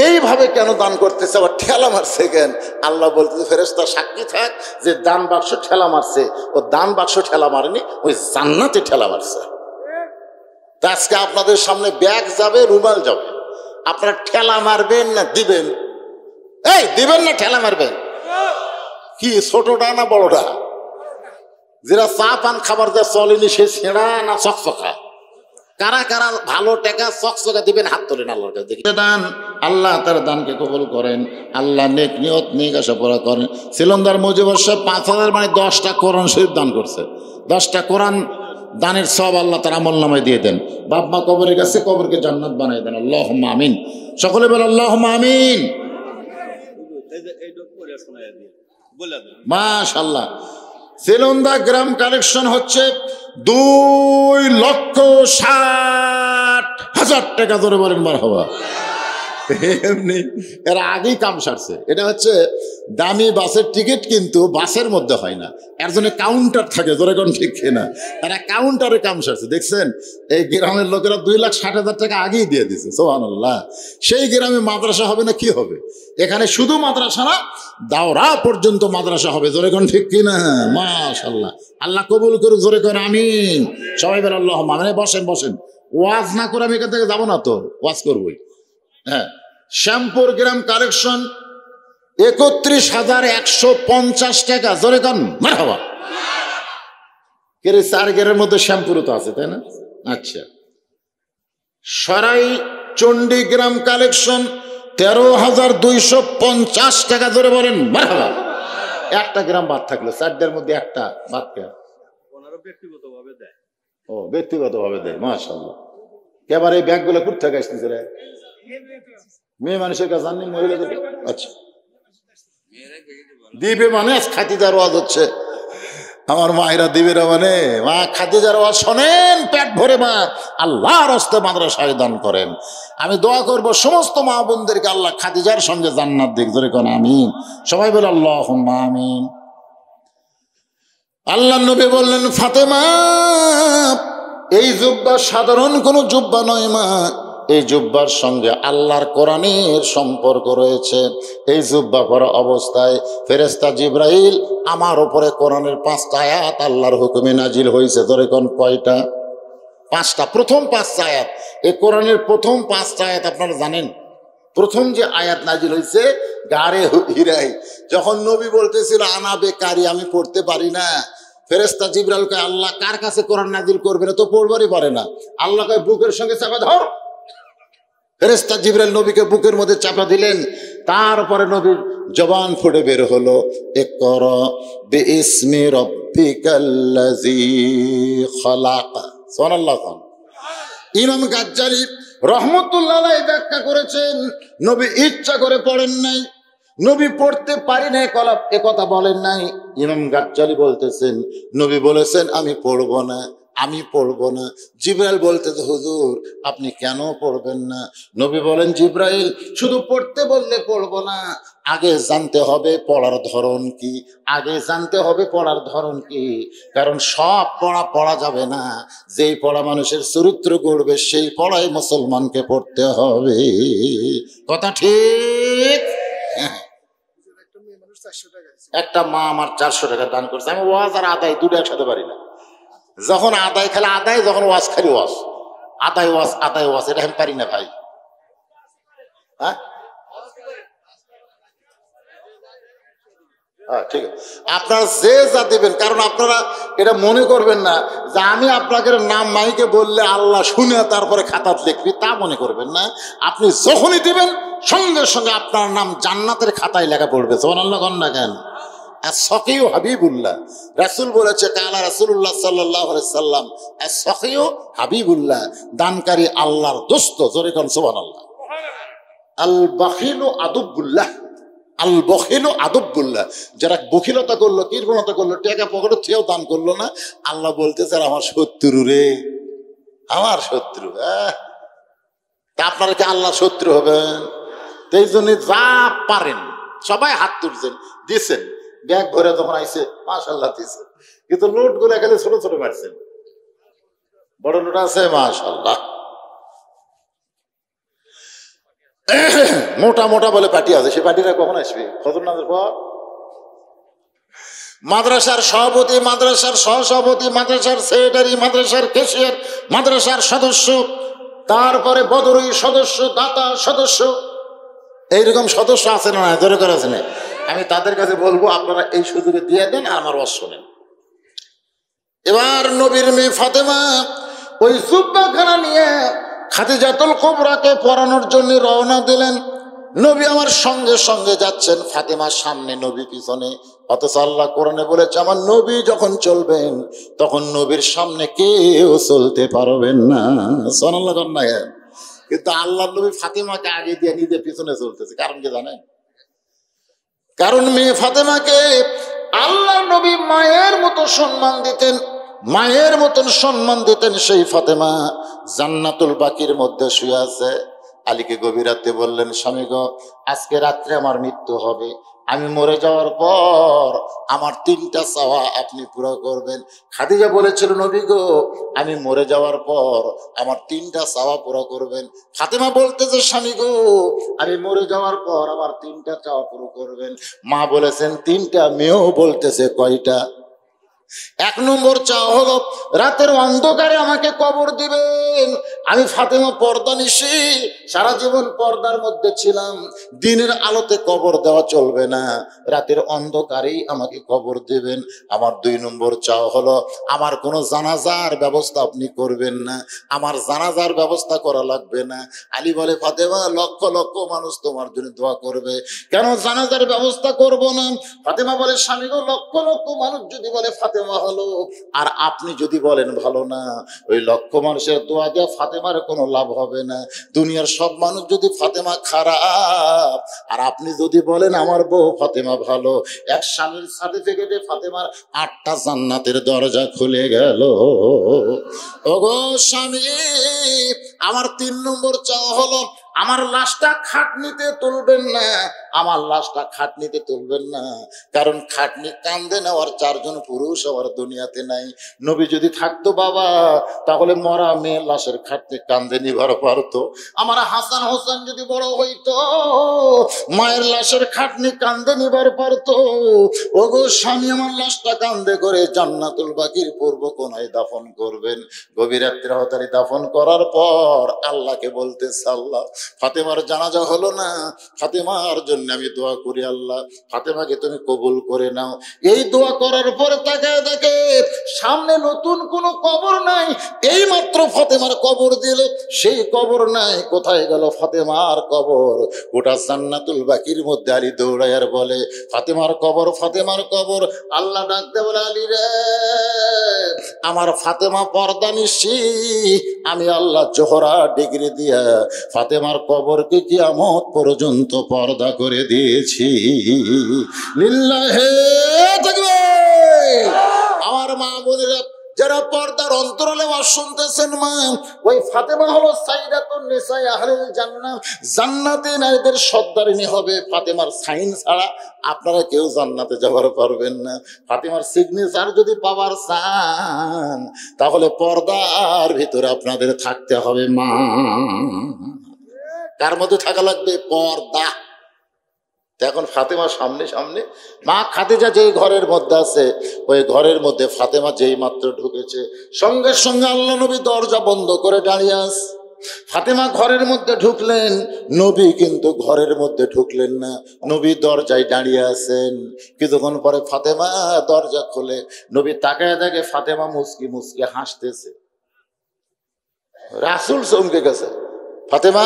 এইভাবে কেন দান করতেছে, আবার ঠেলা মারছে কেন? আল্লাহ বলতেছে, ফেরেশতা সাক্ষী থাক যে দান বাক্স ঠেলা মারছে, ও দান বাক্স ঠেলা মারেনি, ওই জান্নাতে ঠেলা মারছে। তা আজকে আপনাদের সামনে ব্যাগ যাবে, রুমাল যাবে, আপনারা ঠেলা মারবেন না দিবেন? এই দিবেন না ঠেলা মারবেন? কি ছোটটা না বড়টা? যারা চা পান খাবার যা চলেনি সে ছেঁড়া না চকচকা? কারা কারা ভালো টাকা চকচকা দিবেন হাত তোলেন আল্লাহর কাছে দেখি। দান আল্লাহ তার দানকে কবুল করেন, আল্লাহ নেক নিয়ত নেক আশা পড়া করেন। সিলন্দার মুজিবুর সাহেব 5000 মানে 10টা কোরআন শরীফ দান করছে। 10টা কোরআন দানের সব আল্লাহ তার আমল নামায় দিয়ে দেন। বাপ মা কবরের কাছে, কবরকে জান্নাত বানাই দেন। আল্লাহুম্মা আমিন। সকলে বল আল্লাহুম্মা আমিন। মাশাআল্লাহ। সিলন্দা গ্রাম কালেকশন হচ্ছে 2,60,000 টাকা। ধরে বলেন মারহাবা। এমনি এরা আগেই কাম সারছে। এটা হচ্ছে দামি বাসের টিকিট, কিন্তু বাসের মধ্যে হয় না, এর জন্য কাউন্টার থাকে। ধরে কোন ঠিক কিনা? তারা কাউন্টারে কাম সারছে। দেখছেন এই গ্রামের লোকেরা 2,60,000 টাকা আগেই দিয়ে দিচ্ছে। সুবহানাল্লাহ। সেই গ্রামে মাদ্রাসা হবে না কি হবে? এখানে শুধু মাদ্রাসা না, দাওরা পর্যন্ত মাদ্রাসা হবে। জোরে কোন ঠিক কিনা? মাশাআল্লাহ। আল্লাহ কবুল করুক। জোরে কোন আমিন। সবাই বলেন আল্লাহুম্মা আমিন। বসেন বসেন। ওয়াজ না করে আমি এখান থেকে যাবো না, তো ওয়াজ করবই। হ্যাঁ, শ্যামপুর গ্রাম কালেকশন 31,150 টাকা। জোরে কান মারহাবা। কেরে 4 গেরের মধ্যে শ্যামপুরও তো আছে, তাই না? আচ্ছা। সরাই চণ্ডীগ্রাম কালেকশন 13,250 টাকা। জোরে বলেন মারহাবা। একটা গ্রাম বাদ থাকলো, 4টার মধ্যে একটা বাদ কেন? ব্যক্তিগতভাবে দেয়। ও, ব্যক্তিগতভাবে দেয়। মাশাআল্লাহ। এবার এই ব্যাগগুলো কোথা থেকে আসতেছে রে? মেয়ে মানুষের কাছে জাননি, মহিলাদের। আচ্ছা, দিবে মানে খাতিজার ওয়াজ হচ্ছে। আমার মায়েরা দিবে না মানে? মা খাতিজার ওয়াজ শোনেন পেট ভরে, মা আল্লাহর হস্তে মাদ্রাসায় দান করেন। আমি দোয়া করব সমস্ত মা বোনদেরকে আল্লাহ খাতিজার সঙ্গে জান্নাত দিক। জোরে কোন আমিন। সবাই বলে আল্লাহুম্মা আমিন। আল্লাহ নবী বললেন, ফাতেমা এই জুব্বা সাধারণ কোনো জুব্বা নয় মা, এই জুব্বার সঙ্গে আল্লাহর কোরআনের সম্পর্ক রয়েছে। এই জুব্বা পরা অবস্থায় ফেরেশতা জিবরাইল আমার উপরে কোরআনের 5টা আয়াত আল্লাহর হুকুমে নাজিল হয়েছে। ধরে কোন কয়টা? 5টা। প্রথম 5টা আয়াত। এই কোরআনের প্রথম 5টা আয়াত আপনারা জানেন? প্রথম যে আয়াত নাজিল হয়েছে গারে হিরাই, যখন নবী বলতেছিল আনা বেকারি, আমি পড়তে পারি না। ফেরেশতা জিবরাইলকে আল্লাহ কার কাছে কোরআন নাজিল করবে না, তো পড়বারই পারে না। আল্লাহকে বুকের সঙ্গে চাপা ধর। ফেরেশতা জিবরাইল নবীকে বুকের মধ্যে চাপা দিলেন। তারপরে নবীর জবান ফুটে বের হলো, ইকরা বিইসমি রাব্বিকাল্লাযী খালাক। সুবহানাল্লাহ। ইমাম গাজ্জালী রহমতুল্লাহ আলাইহি ব্যাখ্যা করেছেন, নবী ইচ্ছা করে পড়েন নাই, নবী পড়তে পারি না এ কথা বলেন নাই। ইমাম গাজ্জালী বলতেছেন নবী বলেছেন আমি পড়বো না, আমি পড়বো না। জিবরাইল বলতেছে হুজুর আপনি কেন পড়বেন না? নবী বলেন জিবরাইল শুধু পড়তে বললে পড়বো না, আগে জানতে হবে পড়ার ধরন কি, আগে জানতে হবে পড়ার ধরন কি। কারণ সব পড়া পড়া যাবে না, যেই পড়া মানুষের চরিত্র গড়বে সেই পড়াই মুসলমানকে পড়তে হবে। কথা ঠিক? একটা মা আমার 400 টাকা দান করছে। আমি ওয়াজ আর আদায় দুটো একসাথে পারি না। যখন আদায় খেলে আদায়, যখন ওয়াজ খালি ওয়াজ। আদায় ওয়াজ আদায় ওয়াজ, এটা আমি পারি না ভাই। হ্যাঁ ঠিক আছে, আপনারা যে যা দেবেন, কারণ আপনারা এটা মনে করবেন না যে আমি আপনাকে নাম মাইকে বললে আল্লাহ শুনে তারপরে খাতাত লিখবি, তা মনে করবেন না। আপনি যখনই দিবেন সঙ্গে সঙ্গে আপনার নাম জান্নাতের খাতায় লেখা পড়বে। সুবহানাল্লাহ কন না কেন? সখিউ হাবিবুল্লাহ, রাসূল বলেছে কালা রাসূলুল্লাহ সাল্লাল্লাহু আলাইহি সাল্লাম সখিউ হাবিবুল্লাহ, দানকারী আল্লাহর দোস্ত। জোরে কোন সুবহানাল্লাহ। আল বাখিলু আদুবুল্লাহ, আল বখিল আদব্বুল্লাহ, যারা বখিলতা করলো, কৃপণতা করলো, টাকা পকেটে থেকেও দান করলো না, আল্লাহ বলতেছে আমার শত্রু রে, আমার শত্রু। তা আপনারা কি আল্লাহ শত্রু হবেন? এই জন্য যা পারেন সবাই হাত তুলছেন, দিচ্ছেন, ব্যাগ ভরে যখন আইসে মাশাআল্লাহ দিয়েছে, কিন্তু লোট গুলো এখানে ছোট ছোট মারছেন, বড় লোট আছে মাশাআল্লাহ, মোটা মোটা বলে পার্টি আছে, সে পার্টিটা কখন আসবে? ফজর নামাজের পর। মাদ্রাসার সভাপতি, মাদ্রাসার সহসভাপতি, মাদ্রাসার সেক্রেটারি, মাদ্রাসার ক্যাশিয়ার, মাদ্রাসার সদস্য, তারপরে বদরই সদস্য, দাতা সদস্য, এইরকম সদস্য আছে না? জোরে করে আছে না? আমি তাদের কাছে বলবো আপনারা এই সুযোগে দিয়ে দেন, আমার ওয়াজ শোনেন। এবার নবীর মেয়ে ফাতেমা ওই জুব্বাখানা নিয়ে খাদিজাতুল কুবরাকে পরানোর জন্য রওনা দিলেন। নবী আমার সঙ্গে সঙ্গে যাচ্ছেন, ফাতেমার সামনে, নবী পিছনে। অথচ আল্লাহ কোরআনে বলেছে আমার নবী যখন চলবেন তখন নবীর সামনে কেউ চলতে পারবেন না। সুবহানাল্লাহ। কিন্তু আল্লাহ নবী ফাতেমাকে আগে দিয়ে নিজে পিছনে চলতেছে, কারণ কি জানেন? কারণ মেয়ে ফাতেমাকে আল্লাহ নবী মায়ের মতো সম্মান দিতেন, মায়ের মতন সম্মান দিতেন। সেই ফাতেমা জান্নাতুল বাকির মধ্যে শুয়ে আছে। আলীকে গভীর রাতে বললেন, স্বামী গো, আজকে রাত্রে আমার মৃত্যু হবে, আমি মরে যাওয়ার পর আমার 3টা চাওয়া আপনি পুরো করবেন। খাদিজা বলেছিল, নবী গো, আমি মরে যাওয়ার পর আমার 3টা চাওয়া পুরো করবেন। ফাতেমা বলতেছে, স্বামী গো, আমি মরে যাওয়ার পর আমার 3টা চাওয়া পুরো করবেন। মা বলেছেন 3টা, মেয়েও বলতেছে কয়টা? 1 নম্বর চাওয়া হলো রাতের অন্ধকারে আমাকে কবর দিবেন। আমি ফাতেমা পর্দা নিশি, সারা জীবন পর্দার মধ্যে ছিলাম, দিনের আলোতে কবর দেওয়া চলবে না, রাতের অন্ধকারেই আমাকে কবর দিবেন। আমার 2 নম্বর চাওয়া হলো আমার কোনো জানাজার ব্যবস্থা আপনি করবেন না, আমার জানাজার ব্যবস্থা করা লাগবে না। আলী বলে, ফাতেমা, লক্ষ লক্ষ মানুষ তোমার জন্য দোয়া করবে, কেন জানাজার ব্যবস্থা করব না? ফাতেমা বলে, স্বামী গো, লক্ষ লক্ষ মানুষ যদি বলে ফাতেমা ভালো, আর আপনি যদি বলেন ভালো না, ওই লক্ষ মানুষের দোয়া দিয়ে ফাতেমার কোনো লাভ হবে না। দুনিয়ার সব মানুষ যদি ফাতেমা খারাপ, আর আপনি যদি বলেন আমার বউ ফাতেমা ভালো, এক স্বামীর সার্টিফিকেটে ফাতেমার 8টা জান্নাতের দরজা খুলে গেল। ওগো স্বামী, আমার 3 নম্বর চাওয়া হলো আমার লাশটা খাটনিতে তুলবেন না, আমার লাশটা খাটনিতে তুলবেন না, কারণ খাটনি কান্দে নেওয়ার 4 জন পুরুষ আমার দুনিয়াতে নাই। নবী যদি থাকতো বাবা, তাহলে মরা মেয়ে লাশের খাটনি কান্দে নিবার পারতো। আমার হাসান হোসেন যদি বড় হইতো, মায়ের লাশের খাটনি কান্দে নিবার পারতো। ওগো স্বামী, আমার লাশটা কান্দে করে জান্নাতুল বাকির পূর্ব কোনায় দাফন করবেন। গভীর রাত্রে হতারি দাফন করার পর আল্লাহকে বলতেছে, আল্লাহ, ফাতেমার জানাজা হলো না, ফাতেমার জন্য আমি দোয়া করি, আল্লাহ ফাতেমাকে তুমি কবুল করে নাও। এই দোয়া করার পরে তাকায় দেখে সামনে নতুন কোনো কবর নাই, এই মাত্র ফাতেমার কবর দিল, সেই কবর নাই। কোথায় গেল ফাতেমার কবর? গোটা জান্নাতুল বাকির মধ্যে আলী দৌড়ায় আর বলে, ফাতেমার কবর, ফাতেমার কবর। আল্লাহ ডাকতে বলে, আলী রে, আমার ফাতেমা পর্দা নিশি, আমি আল্লাহ জোহরা ডিগ্রি দিয়া ফাতেমার কবরকে কিয়ামত পর্যন্ত পর্দা করে দিয়েছি। লিল্লাহে তাকবীর। আমার মা বোনেরা যারা পর্দার অন্তরালে ওয়াজ শুনতেছেন, মা, ওই ফাতেমা হলো সাইয়্যিদাতুন নিসা আহলিল জান্নাহ, জান্নাতে নারীদের সর্দারিনী হবে। ফাতেমার সাইন ছাড়া আপনারা কেউ জান্নাতে যাবার পারবেন না। ফাতেমার সিগনেচার যদি পাওয়ার চান, তাহলে পর্দার ভিতরে আপনাদের থাকতে হবে। মা, কার মধ্যে থাকা লাগবে? পর্দা। এখন ফাতেমা সামনে সামনে, মা খাদিজা যেই ঘরের মধ্যে আছে, ওই ঘরের মধ্যে ফাতেমা যেই মাত্র ঢুকেছে, সঙ্গে সঙ্গে আল্লাহ নবী দরজা বন্ধ করে দাঁড়িয়ে আছে। ফাতেমা ঘরের মধ্যে ঢুকলেন, নবী কিন্তু ঘরের মধ্যে ঢুকলেন না, নবী দরজায় দাঁড়িয়ে আছেন। কিছুক্ষণ পরে ফাতেমা দরজা খোলে, নবী তাকায় দেখে ফাতেমা মুচকি মুচকি হাসতেছে। রাসূল চমকে গেছে, ফাতেমা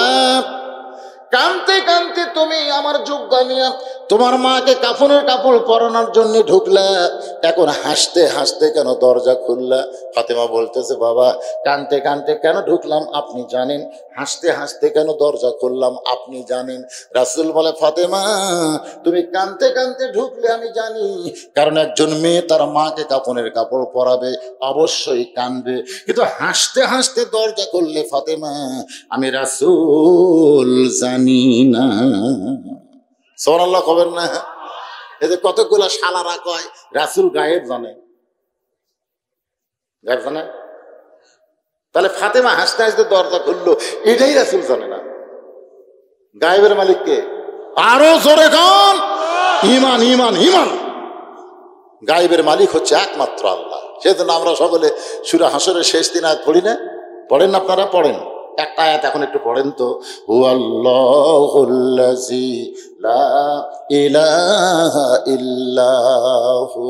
কানতে কানতে তুমি আমার যোগ্য নিয়ে তোমার মাকে কাফনের কাপড় পরানোর জন্য ঢুকলা, এখন হাসতে হাসতে কেন দরজা খুললা? ফাতেমা বলতেছে, বাবা কানতে কানতে কেন ঢুকলাম আপনি জানেন, হাসতে হাসতে কেন দরজা খুললাম আপনি জানেন। রাসূল বলে, ফাতেমা তুমি কানতে কানতে ঢুকলে আমি জানি, কারণ একজন মেয়ে তার মাকে কাফনের কাপড় পরাবে অবশ্যই কানবে, কিন্তু হাসতে হাসতে দরজা খুললে ফাতেমা আমি রাসূল জানি না। সুবহানাল্লাহ খবর না? এদের কতগুলা শালারা কয় রাসূল গায়েব জানে, গায়েব জানে। তাহলে ফাতেমা হাসতে হাসতে দরজা খুললো, এটাই রাসূল জানে না। গায়েবের মালিক কে? আরো জোরে গান, ঈমান ঈমান ঈমান। গায়েবের মালিক হচ্ছে একমাত্র আল্লাহ। সেজন্য আমরা সকলে সূরা হাসরের শেষ দিন আয়াত পড়ি না? পড়েন আপনারা? পড়েন একটা আয়াত এখন একটু পড়েন তো। হুয়াল্লাহুল্লাযী লা ইলাহা ইল্লাহু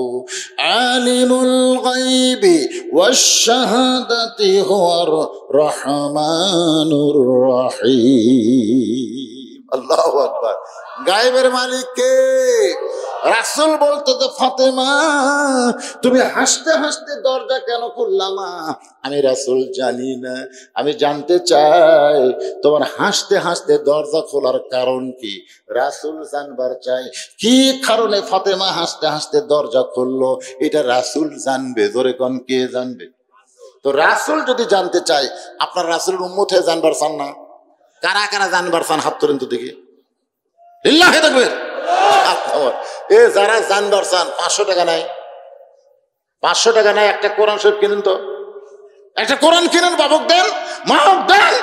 আলিমুল গায়বি ওয়াশ শাহাদাতি হুয়ার রহমানুর রহিম। আল্লাহু আকবার। গায়েবের মালিক কে? রাসূল বলতে তো, ফাতেমা তুমি হাসতে হাসতে দরজা কেন খুললাম? আমি রাসূল জানি না, আমি জানতে চাই তোমার হাসতে হাসতে দরজা খোলার কারণ কি? রাসূল জানবার চাই কি কারণে ফাতেমা হাসতে হাসতে দরজা খুললো, এটা রাসূল জানবে। জোরে কোন, কে জানবে? তো রাসূল যদি জানতে চাই, আপনার রাসূলের উম্মত হয়ে জানবার চান না? কারা কারা জানবার চান হাত তোলেন তো দেখি। লিল্লাহি তাকবীর। এ যারা জানবার চান 500 টাকা নাই, 500 টাকা নাই, একটা কোরআন শরীফ কিনেন তো, একটা কোরআন কিনেন, বাবক দেন, মা দেন।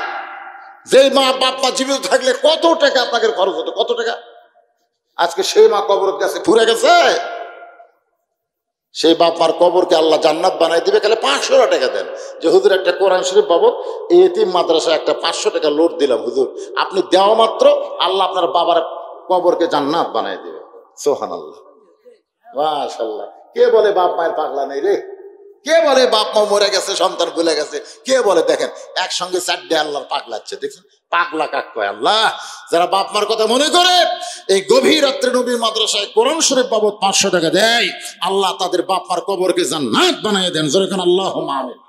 যে মা বাপ মা জীবিত থাকলে কত টাকা আপনাকে খরচ হতো, কত টাকা? আজকে সেই মা কবর কাছে ঘুরে গেছে, সেই বাপ মার কবরকে আল্লাহ জান্নাত বানাই দিবে, তাহলে 500 টাকা দেন যে হুজুর একটা কোরআন শরীফ বাবক এই এতিম মাদ্রাসায় একটা 500 টাকা লোড দিলাম হুজুর, আপনি দেওয়া মাত্র আল্লাহ আপনার বাবার কবরকে জান্নাত বানাই দিবে। সুবহানাল্লাহ, মাশাআল্লাহ। কে বলে বাপ মায়ের পাগলা নেই রে? কে বলে বাপ মা মরে গেছে, সন্তান ভুলে গেছে? কে বলে? দেখেন একসঙ্গে 4 আল্লাহর পাগলাচ্ছে, দেখছেন? পাগলা কাক কয় আল্লাহ। যারা বাপ মার কথা মনে করে এই গভীর রাত্রে নবীর মাদ্রাসায় কোরআন শরীফ বাবদ 500 টাকা দেয়, আল্লাহ তাদের বাপ মার কবরকে জান্নাত বানিয়ে দেন। জোরে কোন আল্লাহুম্মা আমিন।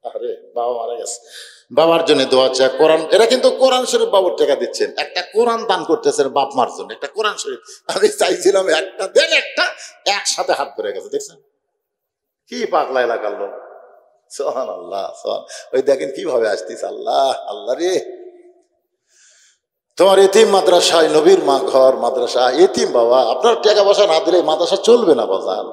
আরে বাবা মারা গেছে, বাবার জন্য দোয়া চাই। কোরআন, এরা কিন্তু কোরআন শরীফ বাবুর টাকা দিচ্ছেন, একটা কোরআন দান করতেছেন বাপ মার জন্য, একটা কোরআন শরীফ। আমি চাইছিলাম একটা দেন, একটা একসাথে হাত ধরে গেছে, দেখছেন কি পাগলা এলাকার লোক। সুবহানাল্লাহ, ওই দেখেন কিভাবে আসতিস। আল্লাহ আল্লাহ রে, তোমার এতিম মাদ্রাসায়, নবীর মা ঘর মাদ্রাসা, এতিম বাবা, আপনার টাকা পয়সা না দিলে মাদ্রাসা চলবে না বাজার।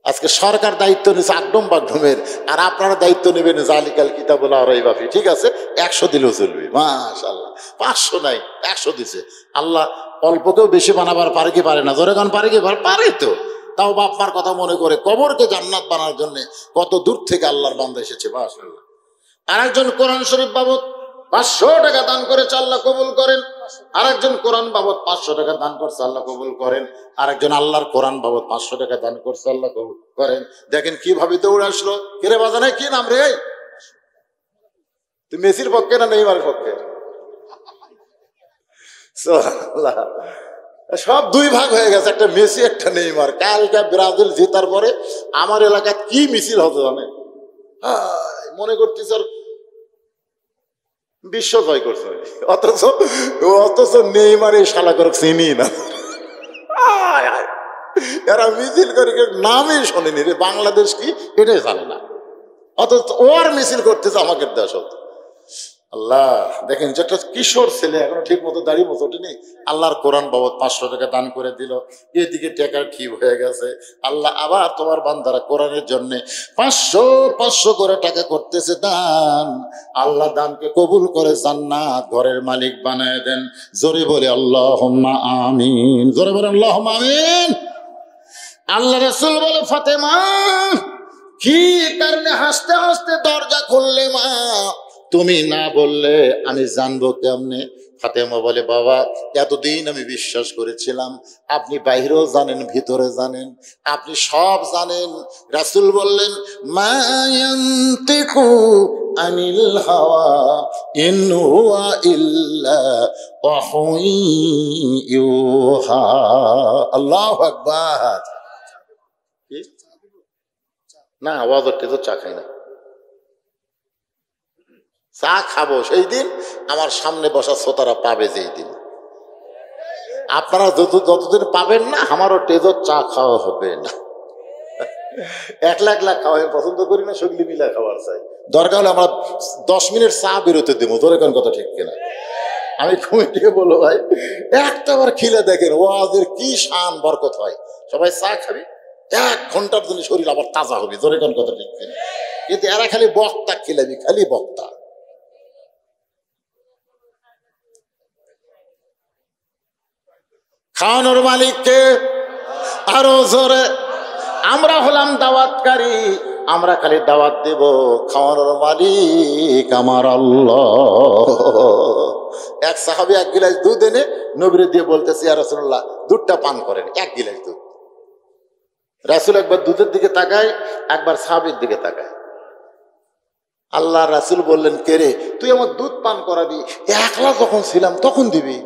আজকে সরকার দায়িত্ব নিচ্ছে আকডম বাগডমের, আর আপনারা দায়িত্ব নেবেন জালিকাল কিতাবুল লা রাইবা ফিহি। ঠিক আছে, 100 দিলেও চলবে, মাশাআল্লাহ। 500 নাই, 100 দিছে আল্লাহ। অল্পকেও বেশি বানাবার পারে কি পারে না? জোরে গান, পারে কি পারে? তো তাও বাপ মার কথা মনে করে কবরকে জান্নাত বানার জন্য কত দূর থেকে আল্লাহর বান্দা এসেছে, মাশাআল্লাহ। আরেকজন কোরআন শরীফ বাবদ 500 টাকা দান করেছে, আল্লাহ কবুল করেন। আরেকজন কোরআন বাবদ 500 টাকা দান করছে, আল্লাহ কবুল করেন। আরেকজন আল্লাহর কোরআন বাবদ 500 টাকা দান করছে, আল্লাহ কবুল করেন। দেখেন কিভাবে দৌড়ে আসলো। কিরে বাজানে, কি নাম রে? তুই মেসির পক্ষে না নেইমারের পক্ষে? সব 2 ভাগ হয়ে গেছে, একটা মেসি একটা নেইমার। কালকে ব্রাজিল জেতার পরে আমার এলাকায় কি মিছিল হতো জানে? মনে করতেছ বিশ্ব জয় করছে, অথচ নেইমার এই শালা করে চিনি না। এরা মিছিল করে নামই শোনেনি রে, বাংলাদেশ কি এটাই জানে না, অথচ ওর মিছিল করতেছে আমাকে দেশ হতো। আল্লাহ দেখেন, যে একটা কিশোর ছেলে এখনো ঠিক মতো দাঁড়িয়ে মতো ওঠেনি, আল্লাহর কোরআন বাবদ 500 টাকা দান করে দিল, এদিকে টাকা ঠিক হয়ে গেছে। আল্লাহ আবার তোমার বান্দারা কোরআনের জন্য 500 করে টাকা করতেছে দান। আল্লাহ দানকে কবুল করে জান্নাত ঘরের মালিক বানায় দেন। জোরে বলে আল্লাহুম্মা আমিন, জোরে বলে আল্লাহুম্মা আমিন। আল্লাহ রাসূল বলে, ফাতেমা কি কারণে হাসতে হাসতে দরজা খুললে মা? তুমি না বললে আমি জানবো কেমনে? ফাতেমা বলে, বাবা এতদিন আমি বিশ্বাস করেছিলাম আপনি বাইরেও জানেন ভিতরে জানেন, আপনি সব জানেন। রাসূল বললেন, মা ইয়ানতিকু আনিল হাওয়া ইন হুয়া ইল্লা ওয়াহয়ুন ইউহা। আল্লাহু আকবার। না ওয়াজতে তো চা খাই না, চা খাবো সেই দিন আমার সামনে বসা শ্রোতারা পাবে যেই দিন। আপনারা যতদিন পাবেন না আমারও টেজর চা খাওয়া হবে না। একলা একলা খাওয়া আমি পছন্দ করি না, সগলি মিলা খাওয়ার চাই। দরকার হলে আমরা 10 মিনিট চা বেরোতে দেবো, ধরে কোন কথা ঠিক কিনা? আমি কমিটিকে বলবো ভাই একটা বার খিলে দেখেন ওয়াজের কি শান বরকত হয়। সবাই চা খাবি, 1 ঘন্টার জন্য শরীর আবার তাজা হবে, ধরে কোন কথা ঠিক কিনা? কিন্তু এরা খালি বক্তা খিলাবি, খালি বক্তা। খাওয়ানোর মালিককে আরো জোরে। আমরা হলাম দাওয়াতকারী, আমরা খালি দাওয়াত দেব। খাওয়ানোর মালিক আমার আল্লাহ। এক সাহাবী 1 গিলাস দুধ এনে নবীরে দিয়ে বলতেছে, ইয়া রাসূলুল্লাহ দুধটা পান করেন, 1 গিলাস দুধ। রাসূল একবার দুধের দিকে তাকায়, একবার সাহাবীর দিকে তাকায়। আল্লাহ রাসূল বললেন, কে রে তুই আমার দুধ পান করাবি? একলা যখন ছিলাম তখন দিবি।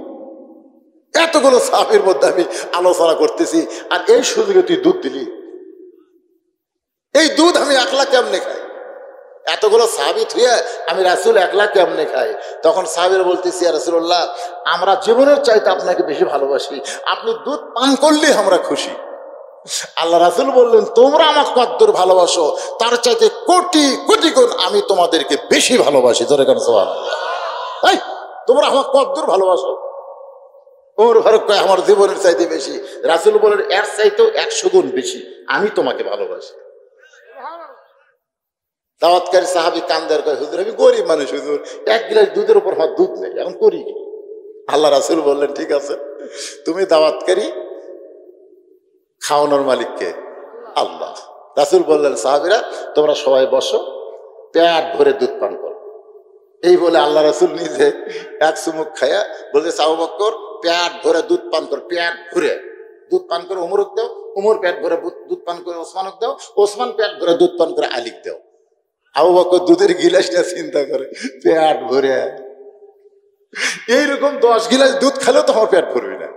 এতগুলো সাহাবীর মধ্যে আমি আলোচনা করতেছি, আর এই সুযোগে তুই দুধ দিলি। এই দুধ আমি একলা কেমনে খাই? এতগুলো সাহাবী থুয়ে আমি রাসূল একলা কেমনে খাই? তখন সাহাবীরা বলতেছি, ইয়া রাসূলুল্লাহ আমরা জীবনের চাইতে আপনাকে বেশি ভালোবাসি, আপনি দুধ পান করলেই আমরা খুশি। আল্লাহ রাসূল বললেন, তোমরা আমাকে কতদূর ভালোবাসো তার চাইতে কোটি কোটি গুণ আমি তোমাদেরকে বেশি ভালোবাসি। ধরে কেন সুবহানাল্লাহ। এই তোমরা আমাকে কতদূর ভালোবাসো? ওর ফারুক কয় আমার জীবনের চাইতে বেশি। রাসূল বলেন, এর চাইতেও 100 গুণ বেশি আমি তোমাকে ভালোবাসি। দাওয়াতকারী সাহাবী কান্দার কয়, হুজুর আমি গরিব মানুষ, হুজুর 1 গিলাস দুধের উপর আমার দুধ নেই, এখন করি কি? আল্লাহ রাসূল বললেন, ঠিক আছে তুমি দাওয়াতকারী, খাওয়ানোর মালিককে আল্লাহ। রাসূল বললেন, সাহাবীরা তোমরা সবাই বসো, পেট ভরে দুধ পান করো। এই বলে আল্লাহ রাসূল নিজে 1 চুমুক খায়া বলতেছে, আবু বকর পেট ভরে দুধ পান কর, পেট ভরে দুধ পান করে ওমরক দাও, ওমর পেট ভরে দুধ পান করে ওসমানক দাও, ওসমান পেট ভরে দুধ পান করে আলীক দাও। আবু বকর দুধের গিলাস নিয়ে চিন্তা করে, পেট ভরে এইরকম 10 গিলাস দুধ খেলেও তো আমার পেট ভরবে না।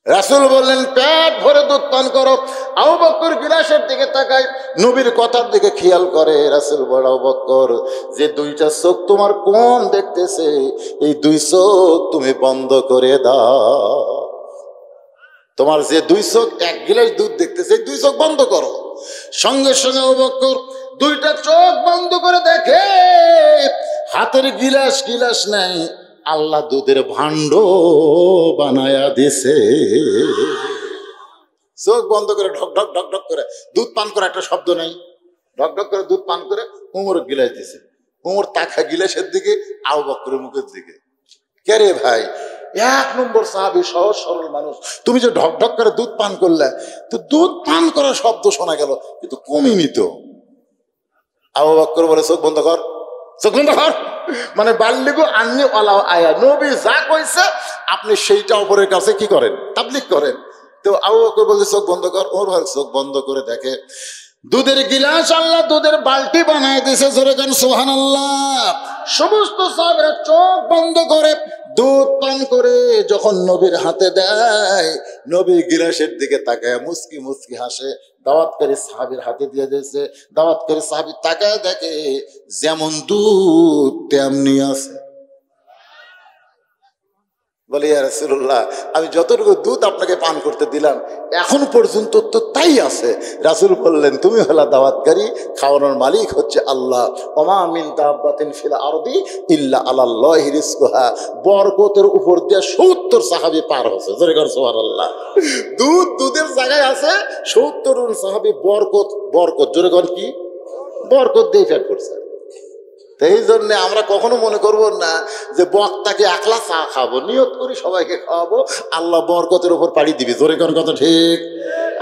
রাসূল বললেন, পেট ভরে দুধ পান করো। আবু বকর গিলাসের দিকে তাকায়, নবীর কথার দিকে খেয়াল করে। রাসূল বলে, আবু বকর যে 2টা চোখ তোমার কম দেখতেছে, এই 2 চোখ তুমি বন্ধ করে দাও। তোমার যে 2 চোখ 1 গিলাস দুধ দেখতেছে, এই 2 চোখ বন্ধ করো। সঙ্গে সঙ্গে আবু বকর 2টা চোখ বন্ধ করে দেখে হাতের গিলাস নাই, আল্লাহ দুধের ভাণ্ড বানায়া দিছে। চোখ বন্ধ করে ঢক ঢক ঢক ঢক করে দুধ পান করে, একটা শব্দ নাই, ঢক ঢক করে দুধ পান করে উমর গিলাস দিছে। উমর তাকা গিলাসের দিকে, আবু বকরের মুখের দিকে। কে রে ভাই, 1 নম্বর সাহাবী, সহজ সরল মানুষ, তুমি যে ঢক ঢক করে দুধ পান করলে, তো দুধ পান করার শব্দ শোনা গেল কিন্তু কমিনি তো। আবু বকর বলে, চোখ বন্ধ কর, চোখ বন্ধ কর। মানে বাল্লিগু আন্নি ওয়ালাউ আয়া, নবী যা কইছে আপনি সেইটা উপরের কাছে কি করেন, তাবলীগ করেন। তো আবু বকর বলছে চোখ বন্ধ কর। ওর ভাই চোখ বন্ধ করে দেখে দুধের গিলাস আল্লাহ দুধের বালতি বানায় দিয়েছে। জোরে গান সুবহানাল্লাহ। সমস্ত সাহাবীরা চোখ বন্ধ করে দুধ পান করে যখন নবীর হাতে দেয়, নবী গিলাসের দিকে তাকায় মুস্কি মুস্কি হাসে। দাওয়াতকারী সাহাবীর হাতে দিয়ে দিয়েছে। দাওয়াতকারী সাহাবী তাকায় দেখে যেমন দুধ তেমনি আছে। বলে, ইয়া রাসূলুল্লাহ আমি যতটুকু দুধ আপনাকে পান করতে দিলাম এখন পর্যন্ত তো তাই আছে। রাসূল বললেন, তুমি হলা দাওয়াতকারী, খাওয়ানোর মালিক হচ্ছে আল্লাহ। ওমা মিন দাব্বাতিন ফিল আরদি ইল্লা আলাল্লাহি রিজকুহা। বরকতের উপর দিয়ে 70 সাহাবী পার হচ্ছে। জোরে করে সুবহানাল্লাহ। দুধের জায়গায় আছে 70 জন সাহাবী বরকত জোরে করে কি বরকত দিয়ে পেট করছে। এই জন্য আমরা কখনো মনে করব না যে বক্তাকে একলা চা খাবো, নিয়ত করি সবাইকে খাওয়াবো, আল্লাহ বরকতের উপর পাড়ি দিবি। জোরে কোন কথা ঠিক?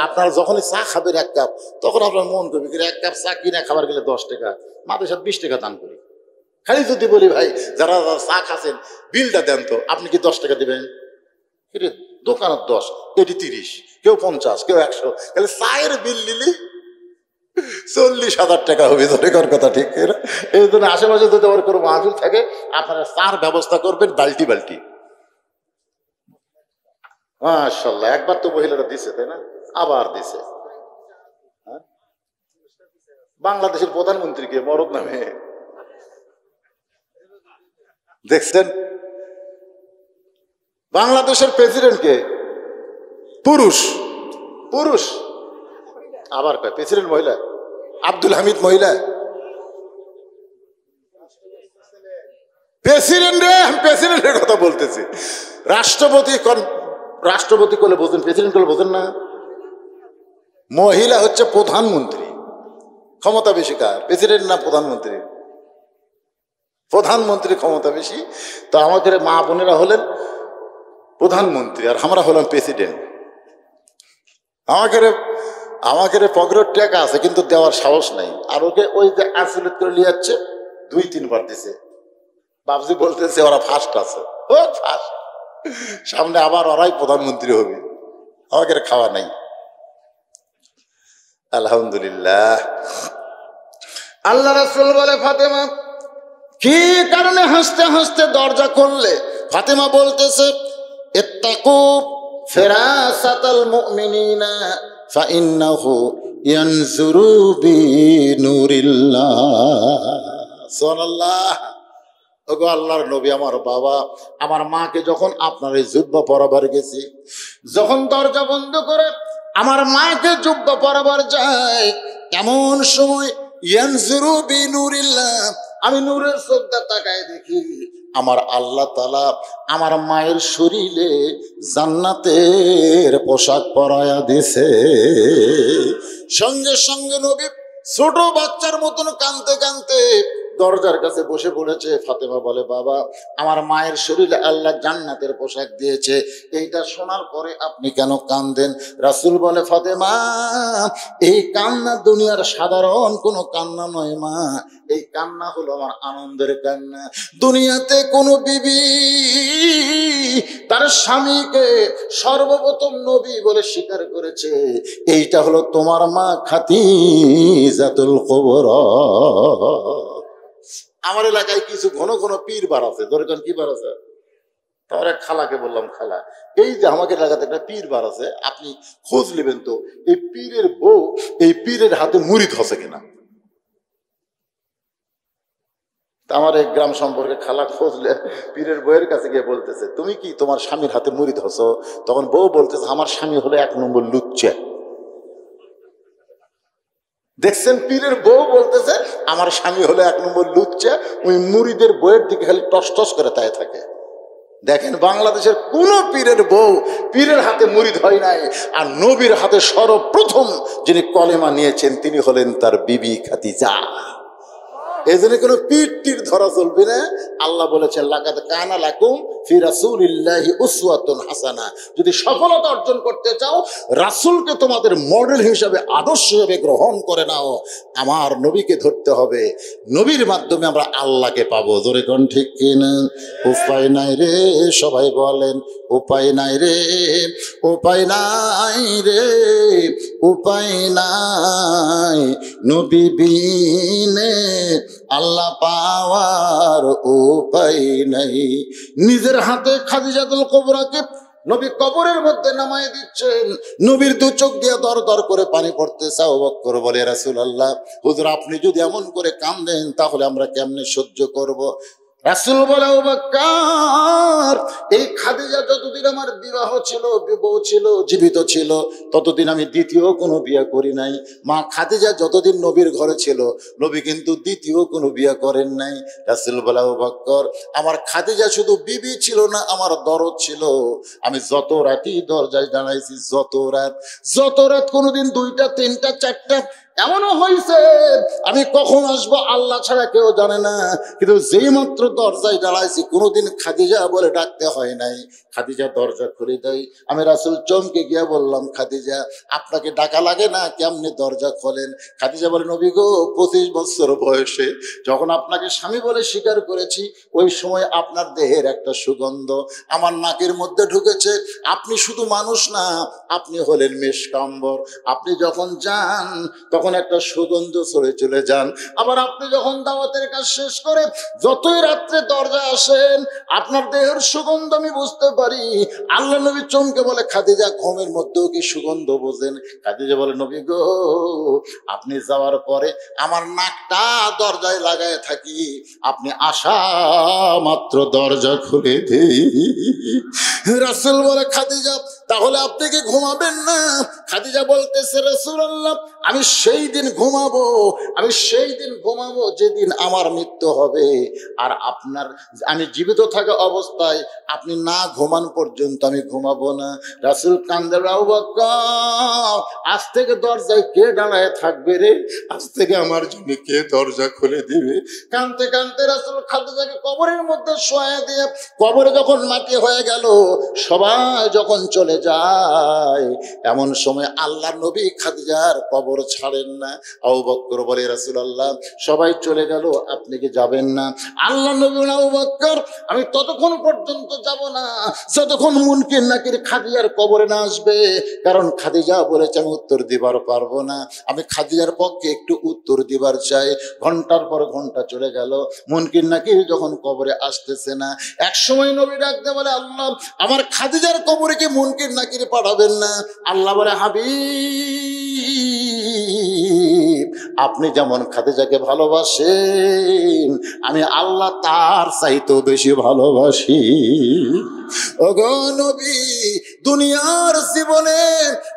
আপনার যখনই চা খাবেন 1 কাপ, তখন আপনার মন করবে 1 কাপ চা কিনে খাবার গেলে 10 টাকা, মাঝে সাথে 20 টাকা দান করি। খালি যদি বলি ভাই যারা চা খাচ্ছেন বিলটা দেন তো, আপনি কি 10 টাকা দেবেন? দোকানের 10, এটি 30, কেউ 50, কেউ 100, তাহলে চায়ের বিল নিলি 40,000 টাকা হবে, ধরেকর কথা ঠিক না? এই জন্য আশেপাশে যদি আমার কোনো মাহফিল থাকে আপনারা চার ব্যবস্থা করবেন বাল্টি বাল্টি। মাশাআল্লাহ, একবার তো মহিলারা দিছে তাই না, আবার দিছে। বাংলাদেশের প্রধানমন্ত্রীকে মরদ নামে দেখছেন? বাংলাদেশের প্রেসিডেন্টকে পুরুষ, পুরুষ আবার কয় প্রেসিডেন্ট মহিলা, আব্দুল হামিদ মহিলা। প্রেসিডেন্ট রে, আমি প্রেসিডেন্টের কথা বলতেছি। রাষ্ট্রপতি, রাষ্ট্রপতি করলে বোঝেন, প্রেসিডেন্ট করলে বোঝেন না। মহিলা হচ্ছে প্রধানমন্ত্রী, ক্ষমতা বেশি কার, প্রেসিডেন্ট না প্রধানমন্ত্রী? প্রধানমন্ত্রী ক্ষমতা বেশি। তো আমাদের মা বোনেরা হলেন প্রধানমন্ত্রী আর আমরা হলাম প্রেসিডেন্ট। আমাকে পকেটের টাকা আছে কিন্তু দেওয়ার সাহস নাই। আর ওকে ওই যে আসলে করে নিয়ে যাচ্ছে, 2-3 বার দিছে। বাবজি বলতেছে ওরা ফার্স্ট আছে, ও ফার্স্ট, সামনে আবার ওরাই প্রধানমন্ত্রী হবে, আমাকে খাওয়া নাই। আলহামদুলিল্লাহ। আল্লাহ রাসূল বলে, ফাতেমা কি কারণে হাসতে হাসতে দরজা খুললে? ফাতেমা বলতেছে, ইত্তাকু ফিরাসাতাল মুমিনিনা ফাইন্নাহু ইয়ানজুরু বিনুরিল্লাহ। সুবহানাল্লাহ। ওগো আল্লাহর নবী, আমার বাবা আমার মাকে যখন আপনার এই জুব্বা পরাবার গেছি, যখন দরজা বন্ধ করে আমার মাকে জুব্বা পরাবার যায়, এমন সময় ইয়ানজুরু বিনুরিল্লাহ, আমি নূরের চোখটা তাকায় দেখি আমার আল্লাহ তাআলা আমার মায়ের শরীরে জান্নাতের পোশাক পরায়া দিছে। সঙ্গে সঙ্গে নবী ছোট বাচ্চার মতন কাঁদতে কাঁদতে দরজার কাছে বসে পড়েছে। ফাতেমা বলে, বাবা আমার মায়ের শরীরে আল্লাহ জান্নাতের পোশাক দিয়েছে, এইটা শোনার পরে আপনি কেন কাঁদেন? রাসূল বলে, ফাতেমা এই কান্না দুনিয়ার সাধারণ কোনো কান্না নয় মা, এই কান্না হলো আমার আনন্দের কান্না। দুনিয়াতে কোনো বিবি তার স্বামীকে সর্বপ্রথম নবী বলে স্বীকার করেছে, এইটা হলো তোমার মা খাদিজাতুল কুবরা। আমার এলাকায় কিছু ঘন ঘন পীর বার আছে, ধরে কি বার আছে? তার এক খালাকে বললাম, খালা এই যে আমাদের এলাকাতে একটা পীর বার আছে, আপনি খোঁজ নেবেন তো এই পীরের বউ এই পীরের হাতে মুরিদ হচ্ছে কিনা। আমার এক গ্রাম সম্পর্কে খালা খোঁজলে পীরের বউয়ের কাছে গিয়ে বলতেছে, তুমি কি তোমার স্বামীর হাতে মুরিদ হছো? তখন বউ বলতেছে, আমার স্বামী হলো 1 নম্বর লুচ্চা। দেখছেন, পীরের বউ বলতেছে আমার স্বামী হলো 1 নম্বর লুচ্চা, ওই মুরিদের বউয়ের দিকে খালি টস টস করে তাই থাকে। দেখেন বাংলাদেশের কোন পীরের বউ পীরের হাতে মুরিদ হয় নাই, আর নবীর হাতে সর্বপ্রথম যিনি কলেমা নিয়েছেন তিনি হলেন তার বিবি খাদিজা। এই জন্য কোনো পীর টির ধরা চলবে না। আল্লাহ বলেছেন, লাকাদ কানা লাকুম ফি রাসূলিল্লাহি উসওয়াতুন হাসানা। যদি সফলতা অর্জন করতে চাও, রাসূলকে তোমাদের মডেল হিসেবে আদর্শ হিসেবে গ্রহণ করে নাও। আমার নবীকে ধরতে হবে, নবীর মাধ্যমে আমরা আল্লাহকে পাবো। জোরে কোন ঠিক কিনা? উপায় নাই রে, সবাই বলেন উপায় নাই রে, উপায় নাই রে, উপায় নাই নবী বিনে আল্লাহ পাওয়ার উপায় নাই। নিজের হাতে খাদিজাতুল কুবরাকে নবী কবরের মধ্যে নামায় দিচ্ছেন, নবীর 2 চোখ দিয়ে দর দর করে পানি পড়তেছে। আবু বকর বলে, রাসূলুল্লাহ হুজুর আপনি যদি এমন করে কাঁদেন তাহলে আমরা কেমনে সহ্য করব? রাসূল বলে, আবু বকর এই খাদিজা যতদিন আমার বিবাহ ছিল, বউ ছিল, জীবিত ছিল, ততদিন আমি দ্বিতীয় কোনো বিয়ে করি নাই। মা খাদিজা যতদিন নবীর ঘরে ছিল, নবী কিন্তু দ্বিতীয় কোনো বিয়ে করেন নাই। রাসূল বলে, আবু বকর আমার খাদিজা শুধু বিবি ছিল না, আমার দরদ ছিল। আমি যত রাতই দরজায় দাঁড়াইছি, যত রাত কোনোদিন 2টা 3টা 4টা এমনও হয়েছে আমি কখন আসবো আল্লাহ ছাড়া কেউ জানে না, কিন্তু যেই মাত্র দরজায় দাঁড়াইছি কোনোদিন খাদিজা বলে ডাকতে হয় নাই। খাদিজা দরজা খুলে দেয়। আমি রাসূল চমকে গিয়া বললাম, খাদিজা আপনাকে ডাকা লাগে না, কেমনে দরজা খোলেন? খাদিজা বলে, নবী গো 25 বছর বয়সে যখন আপনাকে স্বামী বলে স্বীকার করেছি, ওই সময় আপনার দেহের একটা সুগন্ধ আমার নাকের মধ্যে ঢুকেছে। আপনি শুধু মানুষ না, আপনি হলেন মেশকাম্বর। আপনি যখন যান তখন তখন একটা সুগন্ধ ছড়ে চলে যান। আবার আপনি যখন দাওয়াতের কাজ শেষ করে যতই রাত্রে দরজায় আসেন, আপনার দেহের সুগন্ধ আমি বুঝতে পারি। আল্লাহ নবী চমকে বলে, খাদিজা ঘুমের মধ্যেও কি সুগন্ধ বোঝেন? খাদিজা বলে, নবী গো, আপনি যাওয়ার পরে আমার নাকটা দরজায় লাগায় থাকি, আপনি আসা মাত্র দরজা খুলে দেই। রাসূল বলে, খাদিজা তাহলে আপনি কি ঘুমাবেন না? খাদিজা বলতেছে, রাসূলুল্লাহ আমি সেই দিন ঘুমাবো যেদিন আমার মৃত্যু হবে। আর আপনার আমি জীবিত থাকা অবস্থায় আপনি না ঘুমান পর্যন্ত আমি ঘুমাবো না। রাসূল কান্দে, আবু বকর আজ থেকে দরজায় কে দাঁড়ায় থাকবে রে? আজ থেকে আমার জন্য কে দরজা খুলে দিবে? কাঁদতে কাঁদতে রাসূল খাদিজাকে কবরের মধ্যে শোয়া দিয়ে, কবরে যখন মাটি হয়ে গেল, সবাই যখন চলে যায়, এমন সময় আল্লাহ নবী খাদিজার কবর ছাড়েন না। আবু বকর বলে, রাসূলুল্লাহ সবাই চলে গেল, আপনি কি যাবেন না? আল্লাহ নবী বলেন, আবু বকর আমি ততক্ষণ পর্যন্ত যাব না যতক্ষণ মুনকির নাকির খাদিজার কবরে না আসবে। কারণ খাদিজা বলেছে আমি উত্তর দিবার পারবো না, আমি খাদিজার পক্ষে একটু উত্তর দিবার চাই। ঘন্টার পর ঘন্টা চলে গেল, মুনকির নাকির যখন কবরে আসতেছে না, এক সময় নবী ডাকতে বলে, আল্লাহ আমার খাদিজার কবরে কি মুনকির নাকির পাঠাবেন না? আল্লাহ বলে, হাবিব আপনি যেমন খাদিজাকে ভালোবাসেন, আমি আল্লাহ তার চাইতেও বেশি ভালোবাসি। ওগো নবী, দুনিয়ার জীবনে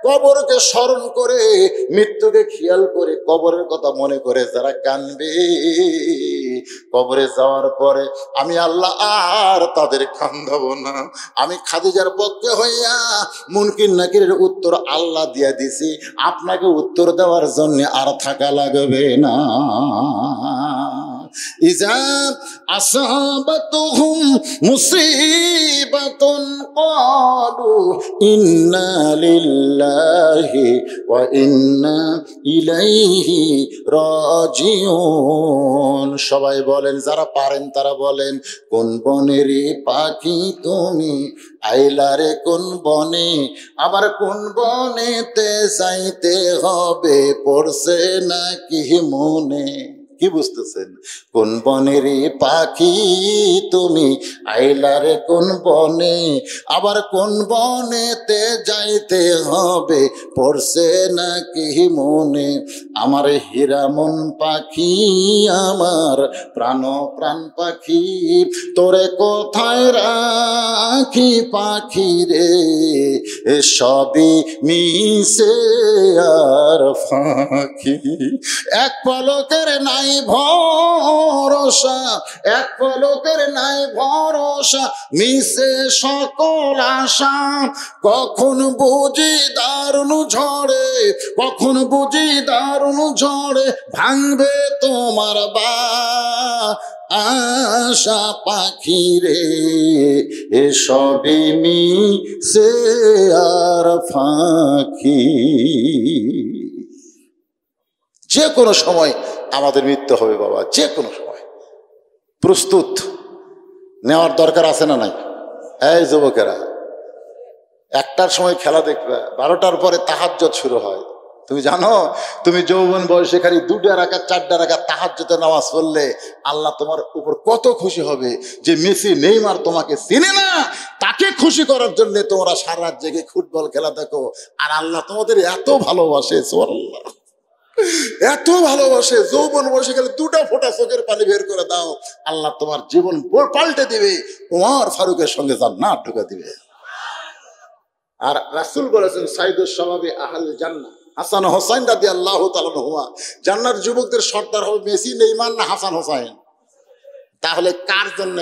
কবরকে স্মরণ করে, মৃত্যুকে খেয়াল করে, কবরের কথা মনে করে যারা কাঁদবে, কবরে যাওয়ার পরে আমি আল্লাহ আর তাদের কান্দাবো না। আমি খাদিজার পক্ষে হইয়া মুনকির নাকিরের উত্তর আল্লাহ দিয়া দিছি, আপনাকে উত্তর দেওয়ার জন্য আর থাকা লাগবে না। ইজা আসাবাতুহুম মুসিবাতুন ক্বালু ইন্না লিল্লাহি ওয়া ইন্না ইলাইহি রাজিউন। সবাই বলেন, যারা পারেন তারা বলেন, কোন বনের পাখি তুমি আইলারে কোন বনে, আবার কোন বনেতে যাইতে হবে পড়ছে নাকি মনে? কি বুঝতেছেন? কোন বনের পাখি তুমি আইলারে কোন বনে, আবার কোন বনেতে যাইতে হবে পড়ছে নাকি মনে? আমার হীরামন পাখি, আমার প্রাণ পাখি, তোরে কোথায় রাখি পাখি রে? সবই মিশে আর ফাঁকি, এক পলকের নাই ভরসা, এক পলকের নাই ভরসা, মিশে সকল আশা। কখন বুঝি দারুণ ঝড়ে, কখন বুঝি দারুণ ঝড়ে ভাঙবে তোমার আশা পাখি রে? এসবই মিশে আর ফাঁকি। যে কোনো সময় আমাদের মৃত্যু হবে বাবা, যে কোনো সময়। প্রস্তুত নেওয়ার দরকার আছে না নাই? এই যুবকেরা, 1টার সময় খেলা দেখবে, 12টার পরে তাহাজ্জুদ শুরু হয়। তুমি জানো, তুমি যৌবন বয়সে খালি 2টা রাকাত 4টা রাকাত তাহাজ্জুদের নামাজ পড়লে আল্লাহ তোমার উপর কত খুশি হবে। যে মেসি নেইমার তোমাকে চিনে না, তাকে খুশি করার জন্য তোমরা সারা রাত জেগে ফুটবল খেলা দেখো, আর আল্লাহ তোমাদের এত ভালোবাসে, সুবহানাল্লাহ, এত ভালোবাসে। যৌবন বয়সে গেলে 2টা ফোঁটা চোখের পানি বের করে দাও, আল্লাহ তোমার জীবন পাল্টে দিবে, ওমর ফারুকের সঙ্গে জান্নাত ঢুকে দিবে। আর রাসূল বলেছেন, সাইদুস শাবাবি আহলে জান্নাহ হাসান হোসাইন রাদিয়াল্লাহু তাআলা আনহুমা। জান্নার যুবকদের সর্দার হবে মেসি, নেইমার না হাসান হোসাইন? তাহলে কার জন্য?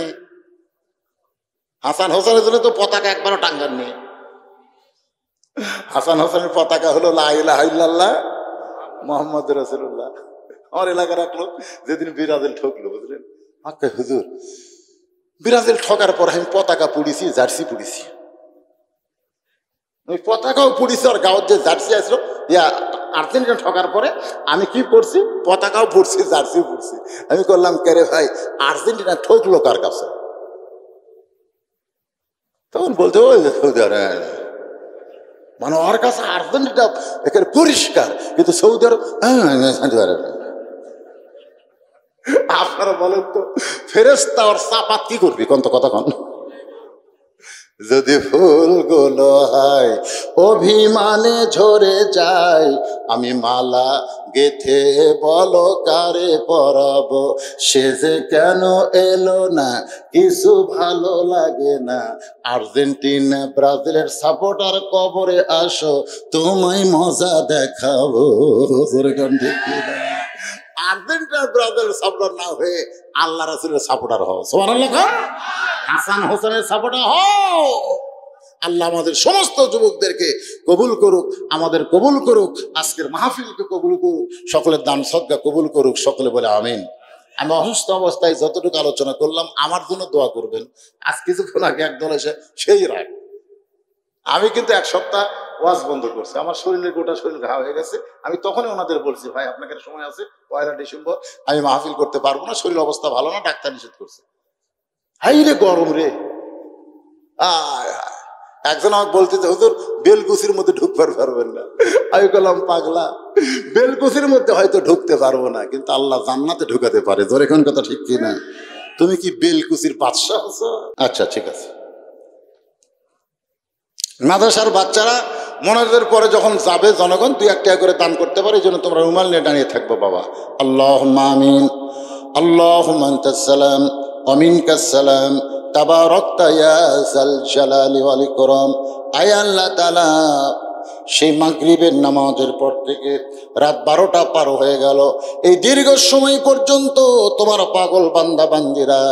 হাসান হোসেনের জন্য তো পতাকা একবারও টাঙ্গাননি। হাসান হোসেনের পতাকা হলো লা ইলাহা ইল্লাল্লাহ মুহাম্মদ রাসূলুল্লাহ। আমার এলাকার এক লোক যেদিন ব্রাজিল ঠকলো, বুঝলেন, আচ্ছা হুজুর ব্রাজিল ঠকার পর আমি পতাকা পুড়িছি, জার্সি পুড়িছি। ওই পতাকাও পুড়িছি, আর গাঁৱত যে জার্সি আসলো, আর্জেন্টিনা ঠকার পরে আমি কি করছি, পতাকাও পড়ছি, জার্সিও পড়ছি। আমি করলাম, কে রে ভাই, আর্জেন্টিনা ঠকলো কার কাছে? তখন বলতে, মানে ওর কাছে আর্জেন্টিনা একেবারে পরিষ্কার, কিন্তু সৌদি আরব আপনারা বলেন তো ফেরেশতা ওর চাপাত কি করবি কোন তো কথা কন? যদি ফুলগুলো হয় অভিমানে ঝরে যায়, আমি মালা গেথে বলো কারে পরাবো, সে যে কেন এলো না কিছু ভালো লাগে না। আর্জেন্টিনা ব্রাজিলের সাপোর্টার কবরে আসো, তোমায় মজা দেখাবো। আর্জেন্টিনা ব্রাজিলের সাপোর্টার না হয়ে আল্লাহ রাসূলের সাপোর্টার হও। সুবহানাল্লাহ। হাসান হোসেনের সাপোর্টার হও। আল্লাহ আমাদের সমস্ত যুবকদেরকে কবুল করুক, আমাদের কবুল করুক, আজকের মাহফিলকে কবুল করুক, সকলের দান সদকা কবুল করুক, সকলে বলে আমিন। আমি অসুস্থ অবস্থায় যতটুকু আলোচনা করলাম আমার জন্য দোয়া করবেন। আজ কিছুক্ষণ আগে একদল এসে সেই রাগ, আমি কিন্তু এক সপ্তাহ ওয়াজ বন্ধ করছি, আমার শরীরের গোটা শরীর ঘা হয়ে গেছে। আমি তখনই ওনাদের বলছি, ভাই আপনাকে সময় আছে 1 ডিসেম্বর আমি মাহফিল করতে পারবো না, শরীর অবস্থা ভালো না, ডাক্তার নিষেধ করছে। হাই রে গরম রে। একজন আমাকে বলতে যে হুজুর বেলকুচির মধ্যে ঢুকতে পারবেন না। আমি বললাম পাগলা, বেলকুচির মধ্যে হয়তো ঢুকতে পারবো না, কিন্তু আল্লাহ জান্নাতে ঢুকাতে পারে। তোর এখন কথা ঠিক কি না? তুমি কি বেলকুচির বাদশা আছো? আচ্ছা ঠিক আছে। মাদ্রাসার বাচ্চারা মোনাজাতের পরে যখন যাবে জনগণ 2-1 টাকা করে দান করতে পারে, এই জন্য তোমরা রুমাল নিয়ে দাঁড়িয়ে থাকবো বাবা। আল্লাহুম্মা আমিন। আল্লাহুম্মা আনতাস সালাম ওয়া মিনকাস সালাম তাবারাকতা ইয়া যাল জালালি ওয়াল ইকরাম। আয় আল্লাহ তাআলা, সেই মাগরিবের নামাজের পর থেকে রাত 12টা পার হয়ে গেল, এই দীর্ঘ সময় পর্যন্ত তোমার পাগল বান্দা বান্দিরা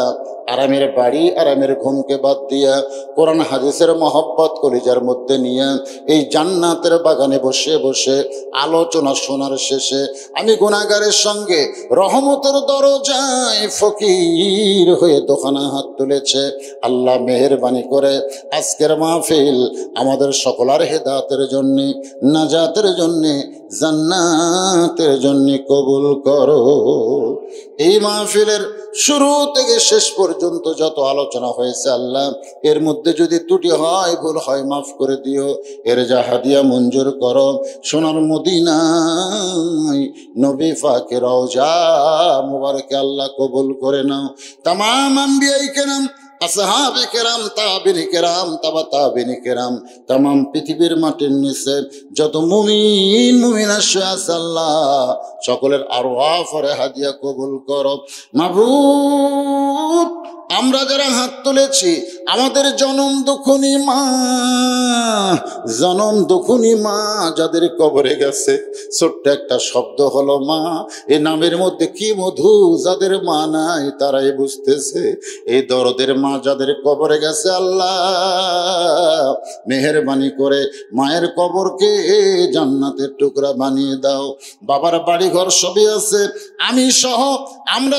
আরামের বাড়ি আরামের ঘুমকে বাদ দিয়া কোরআন হাদিসের মহব্বত কলিজার মধ্যে নিয়ে এই জান্নাতের বাগানে বসে বসে আলোচনা শোনার শেষে আমি গুনাহগারের সঙ্গে রহমতের দরজায় ফকির হয়ে দোকানে হাত তুলেছে। আল্লাহ মেহেরবানি করে আজকের মাহফিল আমাদের সকলের হেদায়েতের জন্য, নাজাতের জন্য, জান্নাতের জন্য কবুল করো। এই মাহফিলের শুরু থেকে শেষ পর্যন্ত যত আলোচনা হয়েছে আল্লাহ, এর মধ্যে যদি ত্রুটি হয়, ভুল হয়, মাফ করে দিও। এর যা হাদিয়া মঞ্জুর করো, সোনার মদিনায় নবী পাকের রওজা মুবারকে আল্লাহ কবুল করে নাও। তামাম আম্বিয়ায়ে কেরাম, আসহাবে কেরাম, তাবিঈন কেরাম, তাবা তাবিঈন কেরাম, তামাম পৃথিবীর মাটির নিচে যত মুমিন মুমিনা আছে আল্লাহ সকলের আরওয়াহ ফরে হাদিয়া কবুল করো। মাবুদ, আমরা যারা হাত তুলেছি আমাদের জনম দুঃখনী মা যাদের কবরে গেছে, ছোট্ট একটা শব্দ হলো মা, এই নামের মধ্যে কি মধু, যাদের মা নাই তারাই বুঝতেছে। এই দরদের মা যাদের কবরে গেছে আল্লাহ মেহেরবানি করে মায়ের কবরকে জান্নাতের টুকরা বানিয়ে দাও। বাবার বাড়ি ঘর সবই আছে, আমি সহ আমরা